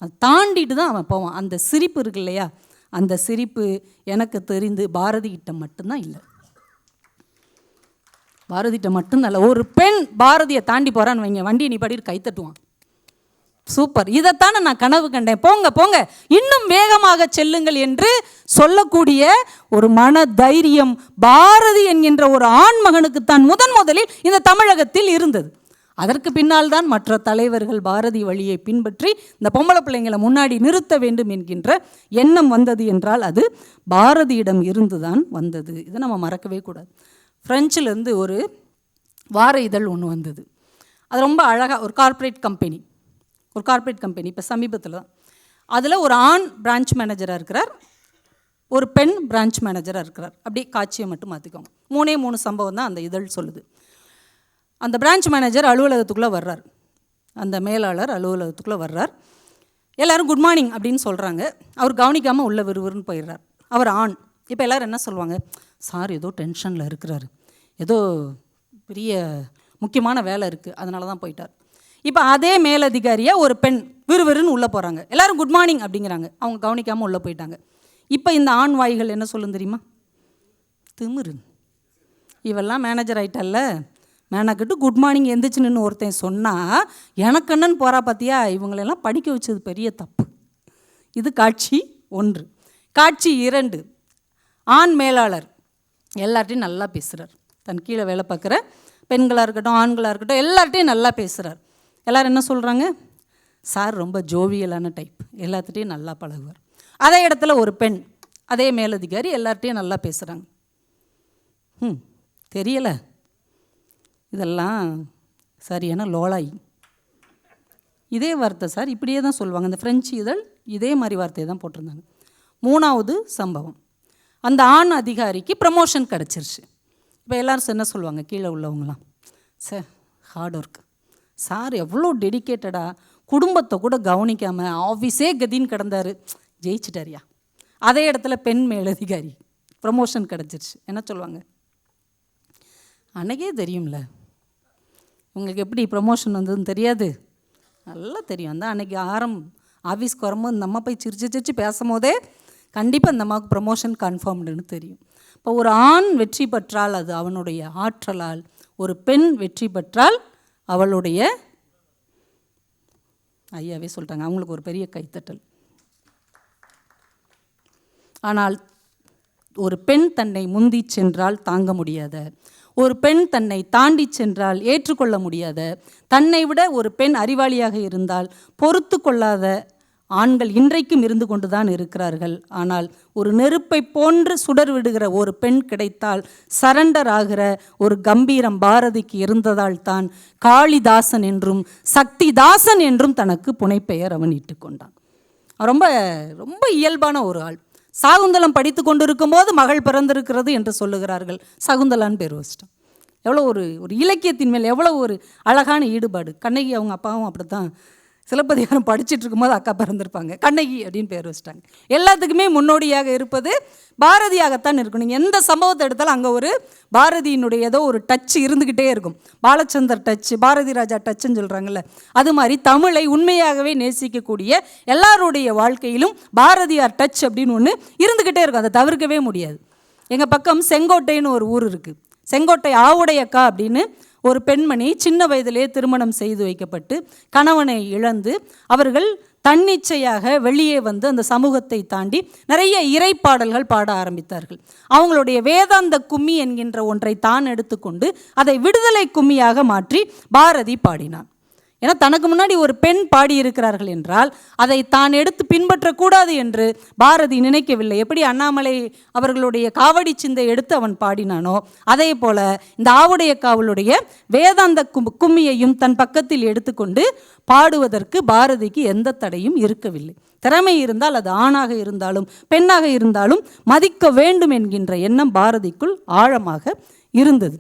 அதை தாண்டிட்டு தான் அவன் போவான். அந்த சிரிப்பு இருக்கு இல்லையா, அந்த சிரிப்பு எனக்கு தெரிந்து பாரதிகிட்ட மட்டும்தான் இல்லை. பாரதிகிட்ட மட்டும்தான் இல்லை. ஒரு பெண் பாரதியை தாண்டி போகிறான்னு வைங்க, வண்டியை நீ படிட்டு கைத்தட்டுவான். சூப்பர், இதைத்தானே நான் கனவு கண்டேன், போங்க போங்க இன்னும் வேகமாக செல்லுங்கள் என்று சொல்லக்கூடிய ஒரு மன தைரியம் பாரதி என்கின்ற ஒரு ஆண்மகனுக்குத்தான் முதலில் இந்த தமிழகத்தில் இருந்தது. அதற்கு பின்னால் தான் மற்ற தலைவர்கள் பாரதி வழியை பின்பற்றி இந்த பொம்பளை பிள்ளைங்களை முன்னாடி நிறுத்த வேண்டும் என்கின்ற எண்ணம் வந்தது என்றால் அது பாரதியிடம் இருந்து தான் வந்தது. இதை நம்ம மறக்கவே கூடாது. ஃப்ரெஞ்சிலேருந்து ஒரு வார இதழ் ஒன்று வந்தது. அது ரொம்ப அழகாக ஒரு கார்ப்பரேட் கம்பெனி இப்போ சமீபத்தில் தான். அதில் ஒரு ஆண் பிரான்ச் மேனேஜராக இருக்கிறார், ஒரு பெண் பிரான்ச் மேனேஜராக இருக்கிறார். அப்படியே காட்சியை மட்டும் மாற்றிக்கோங்க. 3 சம்பவம் தான் அந்த இதழ் சொல்லுது. அந்த பிரான்ச் மேனேஜர் அலுவலகத்துக்குள்ளே வர்றார், அந்த மேலாளர் அலுவலகத்துக்குள்ளே வர்றார். எல்லோரும் குட் மார்னிங் அப்படின்னு சொல்கிறாங்க. அவர் கவனிக்காமல் உள்ள விறுவிறுன்னு போயிடுறார். அவர் ஆண். இப்போ எல்லோரும் என்ன சொல்லுவாங்க, சார் ஏதோ டென்ஷனில் இருக்கிறாரு, ஏதோ பெரிய முக்கியமான வேலை இருக்குது, அதனால தான் போயிட்டார். இப்போ அதே மேலதிகாரியாக ஒரு பெண் விறுவிறுன்னு உள்ளே போகிறாங்க. எல்லோரும் குட் மார்னிங் அப்படிங்கிறாங்க, அவங்க கவனிக்காமல் உள்ளே போயிட்டாங்க. இப்போ இந்த ஆண் வாய்கள் என்ன சொல்லும் தெரியுமா, திமிரு, இவெல்லாம் மேனேஜர் ஆகிட்டல்ல, மேனக்கிட்டு குட் மார்னிங் எந்திரிச்சுன்னு ஒருத்தன் சொன்னால் எனக்கு என்னன்னு போகிறா பார்த்தியா, இவங்களெல்லாம் படிக்க வச்சது பெரிய தப்பு. இது காட்சி 1. காட்சி 2, ஆண் மேலாளர் எல்லார்ட்டையும் நல்லா பேசுகிறார். தன் கீழே வேலை பார்க்குற பெண்களாக இருக்கட்டும் ஆண்களாக இருக்கட்டும் எல்லார்ட்டையும் நல்லா பேசுகிறார். எல்லோரும் என்ன சொல்கிறாங்க, சார் ரொம்ப ஜோவியலான டைப், எல்லாத்துட்டையும் நல்லா பழகுவார். அதே இடத்துல ஒரு பெண், அதே மேலதிகாரி எல்லார்ட்டையும் நல்லா பேசுகிறாங்க. தெரியலை, இதெல்லாம் சரியான லோலாய். இதே வார்த்தை சார் இப்படியே தான் சொல்லுவாங்க. இந்த ஃப்ரெஞ்சு இதழ் இதே மாதிரி வார்த்தையை தான் போட்டிருந்தாங்க. 3வது சம்பவம், அந்த ஆண் அதிகாரிக்கு ப்ரமோஷன் கிடச்சிருச்சு. இப்போ எல்லோரும் என்ன சொல்லுவாங்க, கீழே உள்ளவங்களாம், சார் ஹார்ட் ஒர்க், சார் எவ்வளோ டெடிக்கேட்டடாக குடும்பத்தை கூட கவனிக்காமல் ஆஃபீஸே கதின்னு கிடந்தார், ஜெயிச்சிட்டாரியா. அதே இடத்துல பெண் மேலதிகாரி ப்ரமோஷன் கிடச்சிருச்சு, என்ன சொல்லுவாங்க, அன்றைக்கே தெரியும்ல உங்களுக்கு எப்படி ப்ரமோஷன் வந்ததுன்னு தெரியாது, நல்லா தெரியும். அந்த அன்றைக்கி ஆஃபீஸ்க்கு வரும்போது நம்ம போய் சிரிச்சு பேசும்போதே கண்டிப்பாக இந்த அம்மாவுக்கு ப்ரமோஷன் கன்ஃபார்ம்டுன்னு தெரியும். இப்போ ஒரு ஆண் வெற்றி பெற்றால் அது அவனுடைய ஆற்றலால், ஒரு பெண் வெற்றி பெற்றால் அவளுடைய, ஐயாவே சொல்லிட்டாங்க, அவங்களுக்கு ஒரு பெரிய கைத்தட்டல். ஆனால் ஒரு பெண் தன்னை முந்தி சென்றால் தாங்க முடியாத, ஒரு பெண் தன்னை தாண்டி சென்றால் ஏற்றுக்கொள்ள முடியாத, தன்னை விட ஒரு பெண் அறிவாளியாக இருந்தால் பொறுத்து கொள்ளாத ஆண்கள் இன்றைக்கும் இருந்து கொண்டு தான் இருக்கிறார்கள். ஆனால் ஒரு நெருப்பை போன்று சுடர் விடுகிற ஒரு பெண் கிடைத்தால் சரண்டர் ஆகிற ஒரு கம்பீரம் பாரதிக்கு இருந்ததால் தான் காளிதாசன் என்றும் சக்திதாசன் என்றும் தனக்கு புனைப்பெயர் அவன் இட்டுக்கொண்டான். ரொம்ப ரொம்ப இயல்பான ஒரு ஆள். சாகுந்தலம் படித்து கொண்டிருக்கும் போது மகள் பிறந்திருக்கிறது என்று சொல்லுகிறார்கள், சகுந்தலான்னு பேர் வச்சிட்டான். எவ்வளோ ஒரு இலக்கியத்தின் மேல் எவ்வளோ ஒரு அழகான ஈடுபாடு. கண்ணகி அவங்க அப்பாவும் அப்படி தான், சிலப்பதிகாரம் படிச்சுட்டு இருக்கும்போது அக்கா பிறந்திருப்பாங்க, கண்ணகி அப்படின்னு பேர் வச்சிட்டாங்க. எல்லாத்துக்குமே முன்னோடியாக இருப்பது பாரதியாகத்தான் இருக்கும். நீங்கள் எந்த சம்பவத்தை எடுத்தாலும் அங்கே ஒரு பாரதியினுடைய ஏதோ ஒரு டச் இருந்துக்கிட்டே இருக்கும். பாலச்சந்தர் டச்சு, பாரதி ராஜா டச்சுன்னு சொல்கிறாங்கல்ல, அது மாதிரி தமிழை உண்மையாகவே நேசிக்கக்கூடிய எல்லாருடைய வாழ்க்கையிலும் பாரதியார் டச் அப்படின்னு ஒன்று இருந்துக்கிட்டே இருக்கும், அதை தவிர்க்கவே முடியாது. எங்கள் பக்கம் செங்கோட்டைன்னு ஒரு ஊர் இருக்குது. செங்கோட்டை ஆவுடையக்கா அப்படின்னு ஒரு பெண்மணி சின்ன வயதிலே திருமணம் செய்து வைக்கப்பட்டு கணவனை இழந்து அவர்கள் தன்னிச்சையாக வெளியே வந்து அந்த சமூகத்தை தாண்டி நிறைய இறைப்பாடல்கள் பாட ஆரம்பித்தார்கள். அவங்களுடைய வேதாந்த கும்மி என்கின்ற ஒன்றை தான் எடுத்துக்கொண்டு அதை விடுதலை கும்மியாக மாற்றி பாரதி பாடினான். ஏன்னா தனக்கு முன்னாடி ஒரு பெண் பாடியிருக்கிறார்கள் என்றால் அதை தான் எடுத்து பின்பற்றக்கூடாது என்று பாரதி நினைக்கவில்லை. எப்படி அண்ணாமலை அவர்களுடைய காவடி சிந்தை எடுத்து அவன் பாடினானோ அதே போல இந்த ஆவுடையக்காவலுடைய வேதாந்த கும்மியையும் தன் பக்கத்தில் எடுத்துக்கொண்டு பாடுவதற்கு பாரதிக்கு எந்த தடையும் இருக்கவில்லை. திறமை இருந்தால் அது ஆணாக இருந்தாலும் பெண்ணாக இருந்தாலும் மதிக்க வேண்டும் என்கின்ற எண்ணம் பாரதிக்குள் ஆழமாக இருந்தது.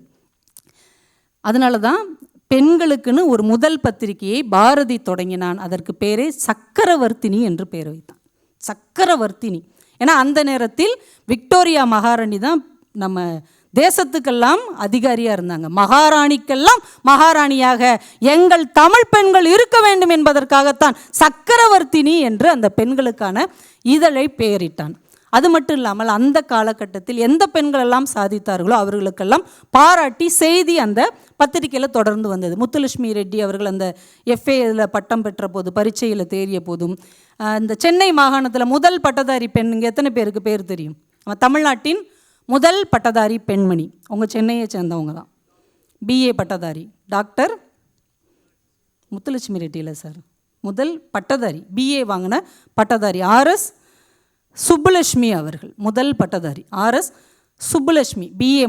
அதனால தான் பெண்களுக்குன்னு ஒரு முதல் பத்திரிகையை பாரதி தொடங்கினான். அதற்கு பேரே சக்கரவர்த்தினி என்று பேர் வைத்தான். சக்கரவர்த்தினி. ஏன்னா அந்த நேரத்தில் விக்டோரியா மகாராணி தான் நம்ம தேசத்துக்கெல்லாம் அதிகாரியாக இருந்தாங்க. மகாராணிக்கெல்லாம் மகாராணியாக எங்கள் தமிழ் பெண்கள் இருக்க வேண்டும் என்பதற்காகத்தான் சக்கரவர்த்தினி என்று அந்த பெண்களுக்கான இதழை பெயரிட்டான். அது மட்டும் இல்லாமல் அந்த காலகட்டத்தில் எந்த பெண்கள் எல்லாம் சாதித்தார்களோ அவர்களுக்கெல்லாம் பாராட்டி செய்தி அந்த பத்திரிகையில் தொடர்ந்து வந்தது. முத்துலட்சுமி ரெட்டி அவர்கள் அந்த எஃப்ஏல பட்டம் பெற்ற போது, பரீட்சையில் தேறிய போதும், இந்த சென்னை மாகாணத்தில் முதல் பட்டதாரி பெண், இங்கே எத்தனை பேருக்கு பேர் தெரியும்? தமிழ்நாட்டின் முதல் பட்டதாரி பெண்மணி உங்கள் சென்னையை சேர்ந்தவங்க தான். பிஏ பட்டதாரி டாக்டர் முத்துலட்சுமி ரெட்டி இல்லை சார், முதல் பட்டதாரி பிஏ வாங்கின பட்டதாரி ஆர்எஸ் சுப்புலட்சுமி அவர்கள். முதல் பட்டதாரி ஆர்எஸ் சுப்புலட்சுமி பிஏ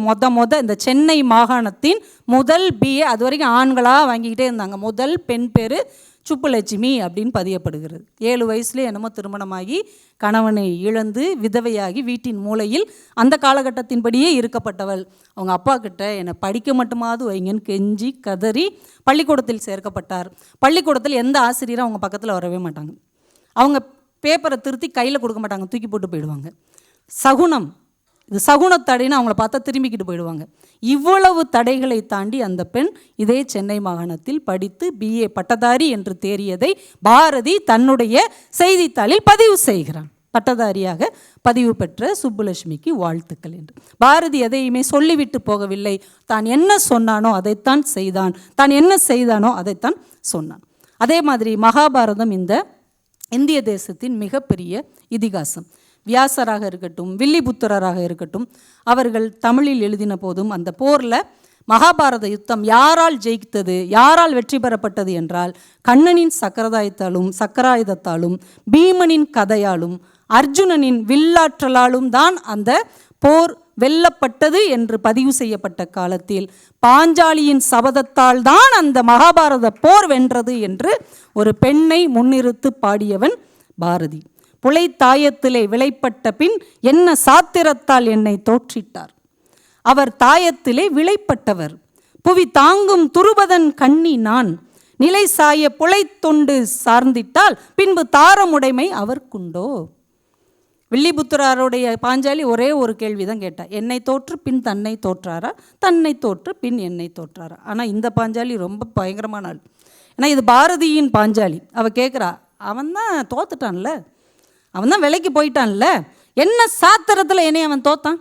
இந்த சென்னை மாகாணத்தின் முதல் பிஏ. அது வரைக்கும் ஆண்களாக வாங்கிக்கிட்டே இருந்தாங்க. முதல் பெண் பேர் சுப்புலட்சுமி அப்படின்னு பதியப்படுகிறது. 7 வயசுலேயே என்னமோ திருமணமாகி கணவனை இழந்து விதவையாகி வீட்டின் மூலையில் அந்த காலகட்டத்தின்படியே இருக்கப்பட்டவள். அவங்க அப்பா கிட்ட என்னை படிக்க மட்டுமாவது வைங்கன்னு கெஞ்சி கதறி பள்ளிக்கூடத்தில் சேர்க்கப்பட்டார். பள்ளிக்கூடத்தில் எந்த ஆசிரியரும் அவங்க பக்கத்தில் வரவே மாட்டாங்க. அவங்க பேப்பரை திருத்தி கையில் கொடுக்க மாட்டாங்க, தூக்கி போட்டு போயிடுவாங்க. சகுனம், இது சகுனத்தடைன்னு அவங்கள பார்த்தா திரும்பிக்கிட்டு போயிடுவாங்க. இவ்வளவு தடைகளை தாண்டி அந்த பெண் இதே சென்னை மாகாணத்தில் படித்து பிஏ பட்டதாரி என்று தேறியதை பாரதி தன்னுடைய செய்தித்தாளில் பதிவு செய்கிறான். பட்டதாரியாக பதிவு பெற்ற சுப்புலட்சுமிக்கு வாழ்த்துக்கள் என்று. பாரதி எதையுமே சொல்லிவிட்டு போகவில்லை. தான் என்ன சொன்னானோ அதைத்தான் செய்தான், தான் என்ன செய்தானோ அதைத்தான் சொன்னான். அதே மாதிரி மகாபாரதம் இந்த இந்திய தேசத்தின் மிகப்பெரிய இதிகாசம். வியாசராக இருக்கட்டும், வில்லிபுத்திரராக இருக்கட்டும், அவர்கள் தமிழில் எழுதின போதும் அந்த போரில் மகாபாரத யுத்தம் யாரால் ஜெயித்தது, யாரால் வெற்றி பெறப்பட்டது என்றால் கண்ணனின் சக்கராயுதத்தாலும் பீமனின் கதையாலும் அர்ஜுனனின் வில்லாற்றலாலும் தான் அந்த போர் வெல்லப்பட்டது என்று பதிவு செய்யப்பட்ட காலத்தில் பாஞ்சாலியின் சபதத்தால் தான் அந்த மகாபாரத போர் வென்றது என்று ஒரு பெண்ணை முன்னிறுத்து பாடியவன் பாரதி. புலைத்தாயத்திலே விளைப்பட்ட பின் என்ன சாத்திரத்தால் என்னை தோற்றிட்டார். அவர் தாயத்திலே விளைப்பட்டவர். புவி தாங்கும் துருபதன் கண்ணி நான் நிலை சாய புலைத்தொண்டு சார்ந்திட்டால் பின்பு தாரமுடைமை அவர்க்குண்டோ. வில்லிபுத்திராருடைய பாஞ்சாலி ஒரே ஒரு கேள்வி தான் கேட்டா, என்னை தோற்று பின் தன்னை தோற்றாரா, தன்னை தோற்று பின் என்னை தோற்றாரா. ஆனால் இந்த பாஞ்சாலி ரொம்ப பயங்கரமான ஆள். ஏன்னா இது பாரதியின் பாஞ்சாலி. அவள் கேட்குறா, அவன் தான் தோத்துட்டான்ல, அவன் தான் விலைக்கு போயிட்டான்ல, என்ன சாத்திரத்தில் என்னை அவன் தோத்தான்.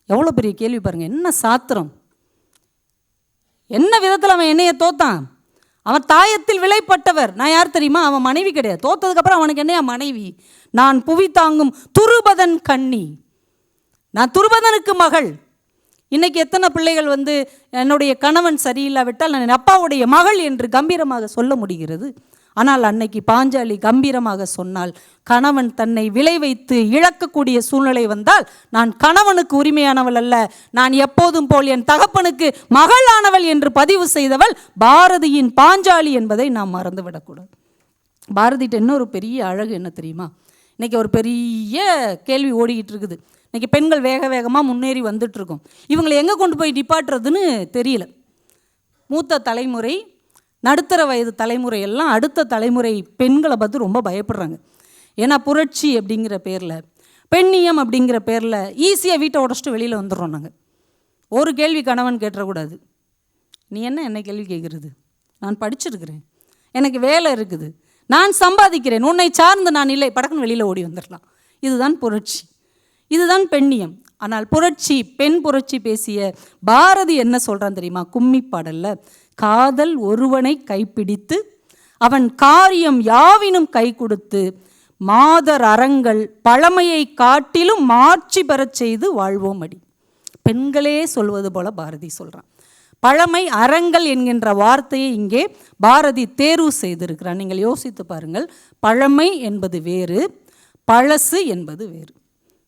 எவ்வளோ பெரிய கேள்வி பாருங்கள். என்ன சாத்திரம், என்ன விதத்தில் அவன் என்னைய தோத்தான். அவன் தாயத்தில் விலைப்பட்டவர். நான் யார் தெரியுமா? அவன் மனைவி கிடையாது. தோத்ததுக்கப்புறம் அவனுக்கு என்னையா மனைவி? நான் புவி தாங்கும் துருபதன் கண்ணி, நான் துருபதனுக்கு மகள். இன்றைக்கி எத்தனை பிள்ளைகள் என்னுடைய கணவன் சரியில்லாவிட்டால் நான் அப்பாவுடைய மகள் என்று கம்பீரமாக சொல்ல முடிகிறது. ஆனால் அன்னைக்கு பாஞ்சாலி கம்பீரமாக சொன்னால், கணவன் தன்னை விளை வைத்து இழக்கக்கூடிய சூழ்நிலை வந்தால் நான் கணவனுக்கு உரிமையானவள் அல்ல, நான் எப்போதும் போல் என் தகப்பனுக்கு மகளானவள் என்று பதிவு செய்தவள் பாரதியின் பாஞ்சாலி என்பதை நாம் மறந்துவிடக்கூடாது. பாரதிட்ட இன்னொரு பெரிய அழகு என்ன தெரியுமா? இன்றைக்கி ஒரு பெரிய கேள்வி ஓடிக்கிட்டு இருக்குது. இன்றைக்கி பெண்கள் வேக வேகமாக முன்னேறி வந்துட்டுருக்கோம். இவங்களை எங்கே கொண்டு போய் நிப்பாட்டுறதுன்னு தெரியல. மூத்த தலைமுறை, நடுத்தர வயது தலைமுறை எல்லாம் அடுத்த தலைமுறை பெண்களை பார்த்து ரொம்ப பயப்படுறாங்க. ஏன்னா புரட்சி அப்படிங்கிற பேரில், பெண்ணியம் அப்படிங்கிற பேரில் ஈஸியாக வீட்டை உடச்சிட்டு வெளியில் வந்துடுறோம். நாங்கள் ஒரு கேள்வி கணவன் கேட்டுறக்கூடாது. நீ என்னை கேள்வி கேட்குறது? நான் படிச்சிருக்கிறேன், எனக்கு வேலை இருக்குது, நான் சம்பாதிக்கிறேன், உன்னை சார்ந்து நான் இல்லை, படக்குன்னு வெளியில் ஓடி வந்துடலாம். இதுதான் புரட்சி, இதுதான் பெண்ணியம். ஆனால் புரட்சி, பெண் புரட்சி பேசிய பாரதி என்ன சொல்கிறான் தெரியுமா? கும்மி பாடல்ல, காதல் ஒருவனை கைப்பிடித்து அவன் காரியம் யாவினும் கை கொடுத்து மாதர் அறங்கள் பழமையை காட்டிலும் மாற்றி பெறச் செய்து வாழ்வோம் அடி. பெண்களே சொல்வது போல பாரதி சொல்கிறான். பழமை அறங்கள் என்கின்ற வார்த்தையை இங்கே பாரதி தேர்வு செய்திருக்கிறான். நீங்கள் யோசித்து பாருங்கள். பழமை என்பது வேறு, பழசு என்பது வேறு.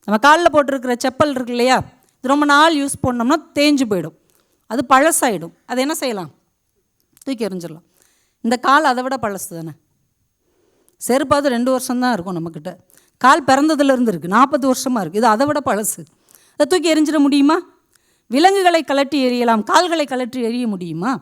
நம்ம காலில் போட்டிருக்கிற செப்பல் இருக்கு இல்லையா, இது ரொம்ப நாள் யூஸ் பண்ணோம்னா தேஞ்சு போயிடும், அது பழசாயிடும். அது என்ன செய்யலாம்? தூக்கி எறிஞ்சிடலாம். இந்த கால் அதை விட பழசு தானே. செருப்பாவது 2 வருஷம்தான் இருக்கும் நம்மக்கிட்ட. கால் பிறந்ததுலேருந்து இருக்குது, 40 வருஷமாக இருக்குது. இது அதை விட பழசு. அதை தூக்கி எறிஞ்சிட முடியுமா? விலங்குகளை கலட்டி எறியலாம், கால்களை கலட்டி எறிய முடியுமா?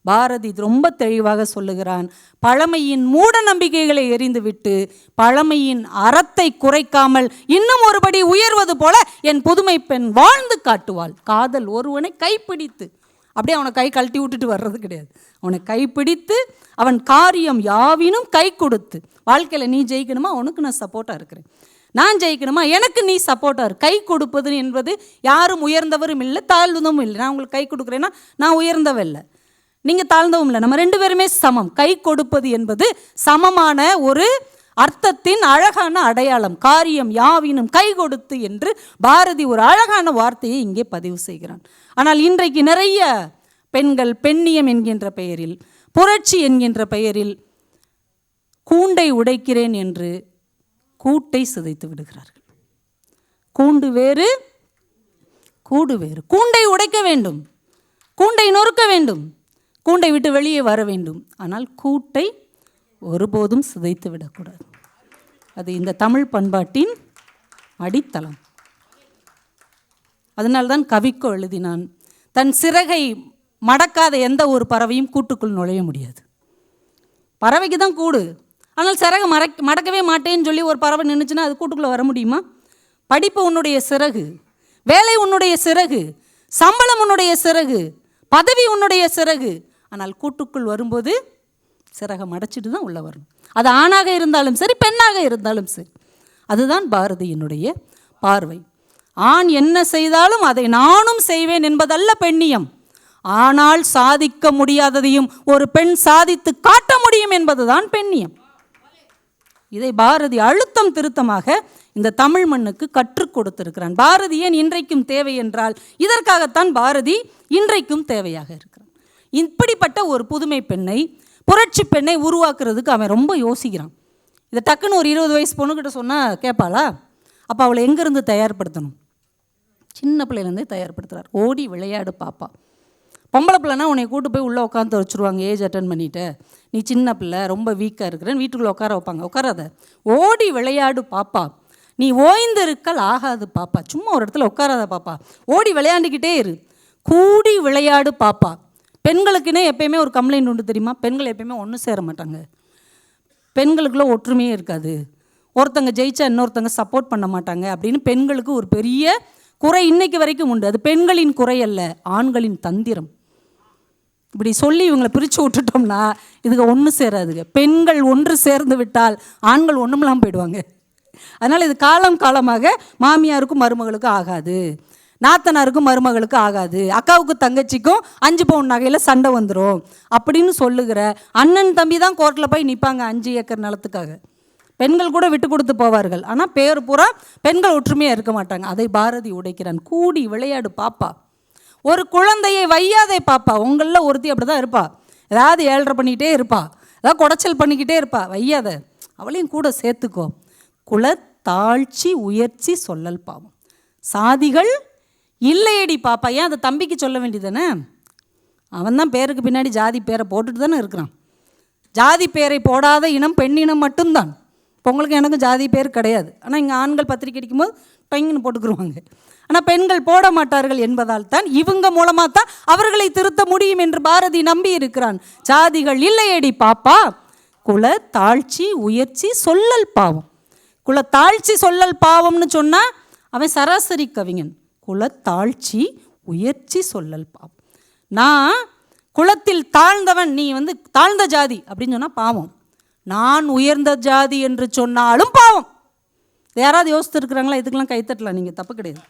பாரதி ரொம்ப தெளிவாக சொல்லுகிறான். பழமையின் மூட நம்பிக்கைகளை எறிந்துவிட்டு பழமையின் அறத்தை குறைக்காமல் இன்னும் ஒருபடி உயர்வது போல என் புதுமை பெண் வாழ்ந்து காட்டுவாள். காதல் ஒருவனை கைப்பிடித்து, அப்படியே அவனை கை கழட்டி விட்டுட்டு வர்றது கிடையாது. அவனை கைப்பிடித்து அவன் காரியம் யாவினும் கை கொடுத்து, வாழ்க்கையில் நீ ஜெயிக்கணுமா, உனக்கு நான் சப்போர்ட்டாக இருக்கிறேன், நான் ஜெயிக்கணுமா, எனக்கு நீ சப்போர்ட்டாக இரு. கை கொடுப்பது என்பது யாரும் உயர்ந்தவரும் இல்லை, தாழ்ந்ததும் இல்லை. நான் உங்களுக்கு கை கொடுக்குறேன்னா நான் உயர்ந்தவ இல்லை, நீங்கள் தாழ்ந்தவும் இல்லை, நம்ம 2 பேருமே சமம். கை கொடுப்பது என்பது சமமான ஒரு அர்த்தத்தின் அழகான அடையாளம். காரியம் யாவினும் கை கொடுத்து என்று பாரதி ஒரு அழகான வார்த்தையை இங்கே பதிவு செய்கிறான். ஆனால் இன்றைக்கு நிறைய பெண்கள் பெண்ணியம் என்கின்ற பெயரில் புரட்சி என்கின்ற பெயரில் கூண்டை உடைக்கிறேன் என்று கூட்டை சிதைத்து விடுகிறார்கள். கூண்டு வேறு, கூடு வேறு. கூண்டை உடைக்க வேண்டும், கூண்டை நொறுக்க வேண்டும், கூண்டை விட்டு வெளியே வர வேண்டும். ஆனால் கூட்டை ஒருபோதும் சிதைத்து விடக்கூடாது. அது இந்த தமிழ் பண்பாட்டின் அடித்தளம். அதனால்தான் கவிக்கோ எழுதினான், தன் சிறகை மடக்காத எந்த ஒரு பறவையும் கூட்டுக்குள் நுழைய முடியாது. பறவைக்கு தான் கூடு, ஆனால் சிறகை மடக்கவே மாட்டேன்னு சொல்லி ஒரு பறவை நின்றுச்சுன்னா அது கூட்டுக்குள்ளே வர முடியுமா? படிப்பு உன்னுடைய சிறகு, வேலை உன்னுடைய சிறகு, சம்பளம் உன்னுடைய சிறகு, பதவி உன்னுடைய சிறகு. ஆனால் கூட்டுக்குள் வரும்போது சிறகை மடைச்சிட்டு தான் உள்ளே வரணும். அது ஆணாக இருந்தாலும் சரி, பெண்ணாக இருந்தாலும் சரி. அதுதான் பாரதியினுடைய பார்வை. ஆண் என்ன செய்தாலும் அதை நானும் செய்வேன் என்பதல்ல பெண்ணியம். ஆனால் சாதிக்க முடியாததையும் ஒரு பெண் சாதித்து காட்ட முடியும் என்பதுதான் பெண்ணியம். இதை பாரதி அழுத்தம் திருத்தமாக இந்த தமிழ் மண்ணுக்கு கற்றுக் கொடுத்திருக்கிறான். பாரதி ஏன் இன்றைக்கும் தேவை என்றால் இதற்காகத்தான் பாரதி இன்றைக்கும் தேவையாக இருக்கிறான். இப்படிப்பட்ட ஒரு புதுமை பெண்ணை, புரட்சி பெண்ணை உருவாக்குறதுக்கு அவன் ரொம்ப யோசிக்கிறான். இதை டக்குன்னு ஒரு 20 வயசு பொண்ணுக்கிட்ட சொன்னால் கேட்பாளா? அப்போ அவளை எங்கேருந்து தயார்படுத்தணும்? சின்ன பிள்ளையிலேருந்தே தயார்படுத்துகிறார். ஓடி விளையாடு பாப்பா. பொம்பளை பிள்ளைனா உன்னை கூட்டு போய் உள்ளே உட்காந்து வச்சுருவாங்க. ஏஜ் அட்டன் பண்ணிவிட்டு நீ சின்ன பிள்ளை, ரொம்ப வீக்காக இருக்கிறேன்னு வீட்டுக்குள்ளே உட்கார வைப்பாங்க. உட்காராத, ஓடி விளையாடு பாப்பா, நீ ஓய்ந்திருக்கல் ஆகாது பாப்பா, சும்மா ஒரு இடத்துல உட்காராத பாப்பா, ஓடி விளையாண்டுக்கிட்டே இரு, கூடி விளையாடு பாப்பா. பெண்களுக்குன்னே எப்பயுமே ஒரு கம்ப்ளைண்ட் உண்டு தெரியுமா? பெண்கள் எப்பயுமே ஒன்றும் சேர மாட்டாங்க, பெண்களுக்குள்ள ஒற்றுமையே இருக்காது, ஒருத்தங்க ஜெயிச்சா இன்னொருத்தங்க சப்போர்ட் பண்ண மாட்டாங்க அப்படின்னு பெண்களுக்கு ஒரு பெரிய குறை இன்னைக்கு வரைக்கும் உண்டு. அது பெண்களின் குறை அல்ல, ஆண்களின் தந்திரம். இப்படி சொல்லி இவங்களை பிரித்து விட்டுட்டோம்னா இதுக்கு ஒன்று சேராதுங்க. பெண்கள் ஒன்று சேர்ந்து விட்டால் ஆண்கள் ஒன்றுமெல்லாம் போயிடுவாங்க. அதனால் இது காலம் காலமாக மாமியாருக்கும் மருமகளுக்கும் ஆகாது, நாத்தனாருக்கும் மருமகளுக்கு ஆகாது, அக்காவுக்கு தங்கச்சிக்கும் 5 பவுன் நகையில் சண்டை வந்துடும் அப்படின்னு சொல்லுகிற அண்ணன் தம்பி தான் கோர்ட்டில் போய் நிற்பாங்க 5 ஏக்கர் நிலத்துக்காக. பெண்கள் கூட விட்டு கொடுத்து போவார்கள். ஆனால் பேர் பூரா பெண்கள் ஒற்றுமையாக இருக்க மாட்டாங்க. அதை பாரதி உடைக்கிறான். கூடி விளையாடு பாப்பா, ஒரு குழந்தையை வையாதே பாப்பா. உங்களில் ஒருத்தி அப்படி தான் இருப்பா, ஏதாவது ஏழ்ரை பண்ணிக்கிட்டே இருப்பா, ஏதாவது குடைச்சல் பண்ணிக்கிட்டே இருப்பா, வையாத, அவளையும் கூட சேர்த்துக்கோ. குலத்தாழ்ச்சி உயர்ச்சி சொல்லல் பாவம், சாதிகள் இல்லையடி பாப்பா. ஏன் அதை தம்பிக்கு சொல்ல வேண்டியதானே? அவன் தான் பேருக்கு பின்னாடி ஜாதி பேரை போட்டுட்டு தானே இருக்கிறான். ஜாதி பேரை போடாத இனம் பெண்ணினம் மட்டும்தான். இப்போ உங்களுக்கு எனக்கும் ஜாதி பேர் கிடையாது. ஆனால் இங்கே ஆண்கள் பத்திரிக்கை அடிக்கும்போது டொங்கின்னு போட்டுக்குருவாங்க. ஆனால் பெண்கள் போட மாட்டார்கள் என்பதால் தான் இவங்க மூலமாக தான் அவர்களை திருத்த முடியும் என்று பாரதி நம்பி இருக்கிறான். ஜாதிகள் இல்லையடி பாப்பா, குல தாழ்ச்சி உயர்ச்சி சொல்லல் பாவம். குல தாழ்ச்சி சொல்லல் பாவம்னு சொன்னால் அவன் சராசரி கவிஞன். குல தாழ்ச்சி உயர்ச்சி சொல்லல் பாவம். நான் குலத்தில் தாழ்ந்தவன், நீ தாழ்ந்த ஜாதி அப்படின்னு சொன்னால் பாவம். நான் உயர்ந்த ஜாதி என்று சொன்னாலும் பாவம். யாராவது யோசித்துருக்குறாங்களா? இதுக்கெல்லாம் கைத்தட்டலாம், நீங்கள் தப்பு கிடையாது.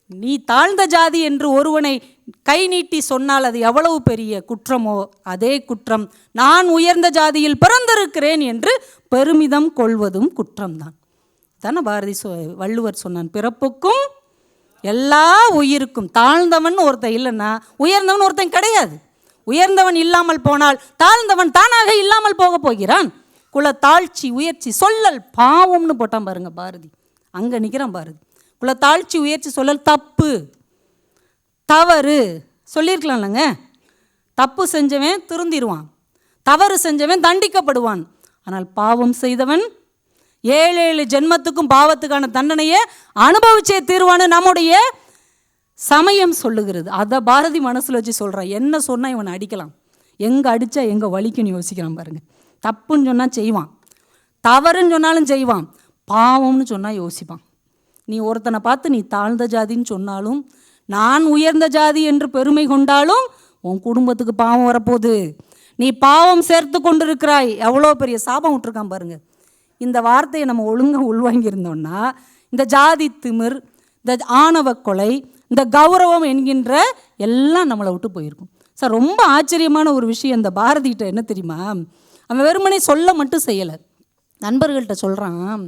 நீ தாழ்ந்த ஜாதி என்று ஒருவனை கை நீட்டி சொன்னால் அது எவ்வளவு பெரிய குற்றமோ அதே குற்றம் நான் உயர்ந்த ஜாதியில் பிறந்திருக்கிறேன் என்று பெருமிதம் கொள்வதும் குற்றம்தான். தானே பாரதி வள்ளுவர் சொன்னான், பிறப்புக்கும் எல்லா உயிருக்கும். தாழ்ந்தவன் ஒருத்தன் இல்லைன்னா உயர்ந்தவன் ஒருத்தன் கிடையாது. உயர்ந்தவன் இல்லாமல் போனால் தாழ்ந்தவன் தானாக இல்லாமல் போக போகிறான். குல தாழ்ச்சி உயர்ச்சி சொல்லல் பாவம்னு போட்டான் பாருங்க பாரதி. அங்கே நிற்கிறான் பாரதி. குல தாழ்ச்சி உயர்ச்சி சொல்லல் தப்பு, தவறு சொல்லியிருக்கலாம்லங்க. தப்பு செஞ்சவன் திருந்திடுவான், தவறு செஞ்சவன் தண்டிக்கப்படுவான். ஆனால் பாவம் செய்தவன் 7 ஜென்மத்துக்கும் பாவத்துக்கான தண்டனையை அனுபவிச்சே தீர்வான்னு நம்முடைய சமயம் சொல்லுகிறது. அதை பாரதி மனசில் வச்சு சொல்கிறான். என்ன சொன்னால் இவனை அடிக்கலாம், எங்கே அடித்தா எங்கே வலிக்குன்னு யோசிக்கிறான் பாருங்க. தப்புன்னு சொன்னால் செய்வான், தவறுன்னு சொன்னாலும் செய்வான், பாவம்னு சொன்னால் யோசிப்பான். நீ ஒருத்தனை பார்த்து நீ தாழ்ந்த ஜாதின்னு சொன்னாலும், நான் உயர்ந்த ஜாதி என்று பெருமை கொண்டாலும் உன் குடும்பத்துக்கு பாவம் வரப்போகுது. நீ பாவம் சேர்த்து கொண்டிருக்கிறாய். எவ்வளோ பெரிய சாபம் விட்டுருக்கான் பாருங்க. இந்த வார்த்தையை நம்ம ஒழுங்காக உள்வாங்கியிருந்தோம்னா இந்த ஜாதி திமிர், இந்த ஆணவ கொலை, இந்த கௌரவம் என்கின்ற எல்லாம் நம்மளை விட்டு போயிருக்கும். சார் ரொம்ப ஆச்சரியமான ஒரு விஷயம் இந்த பாரதிகிட்ட என்ன தெரியுமா? அவன் வெறுமனே சொல்ல மட்டும் செய்யலை, நண்பர்கள்ட்ட சொல்கிறான்,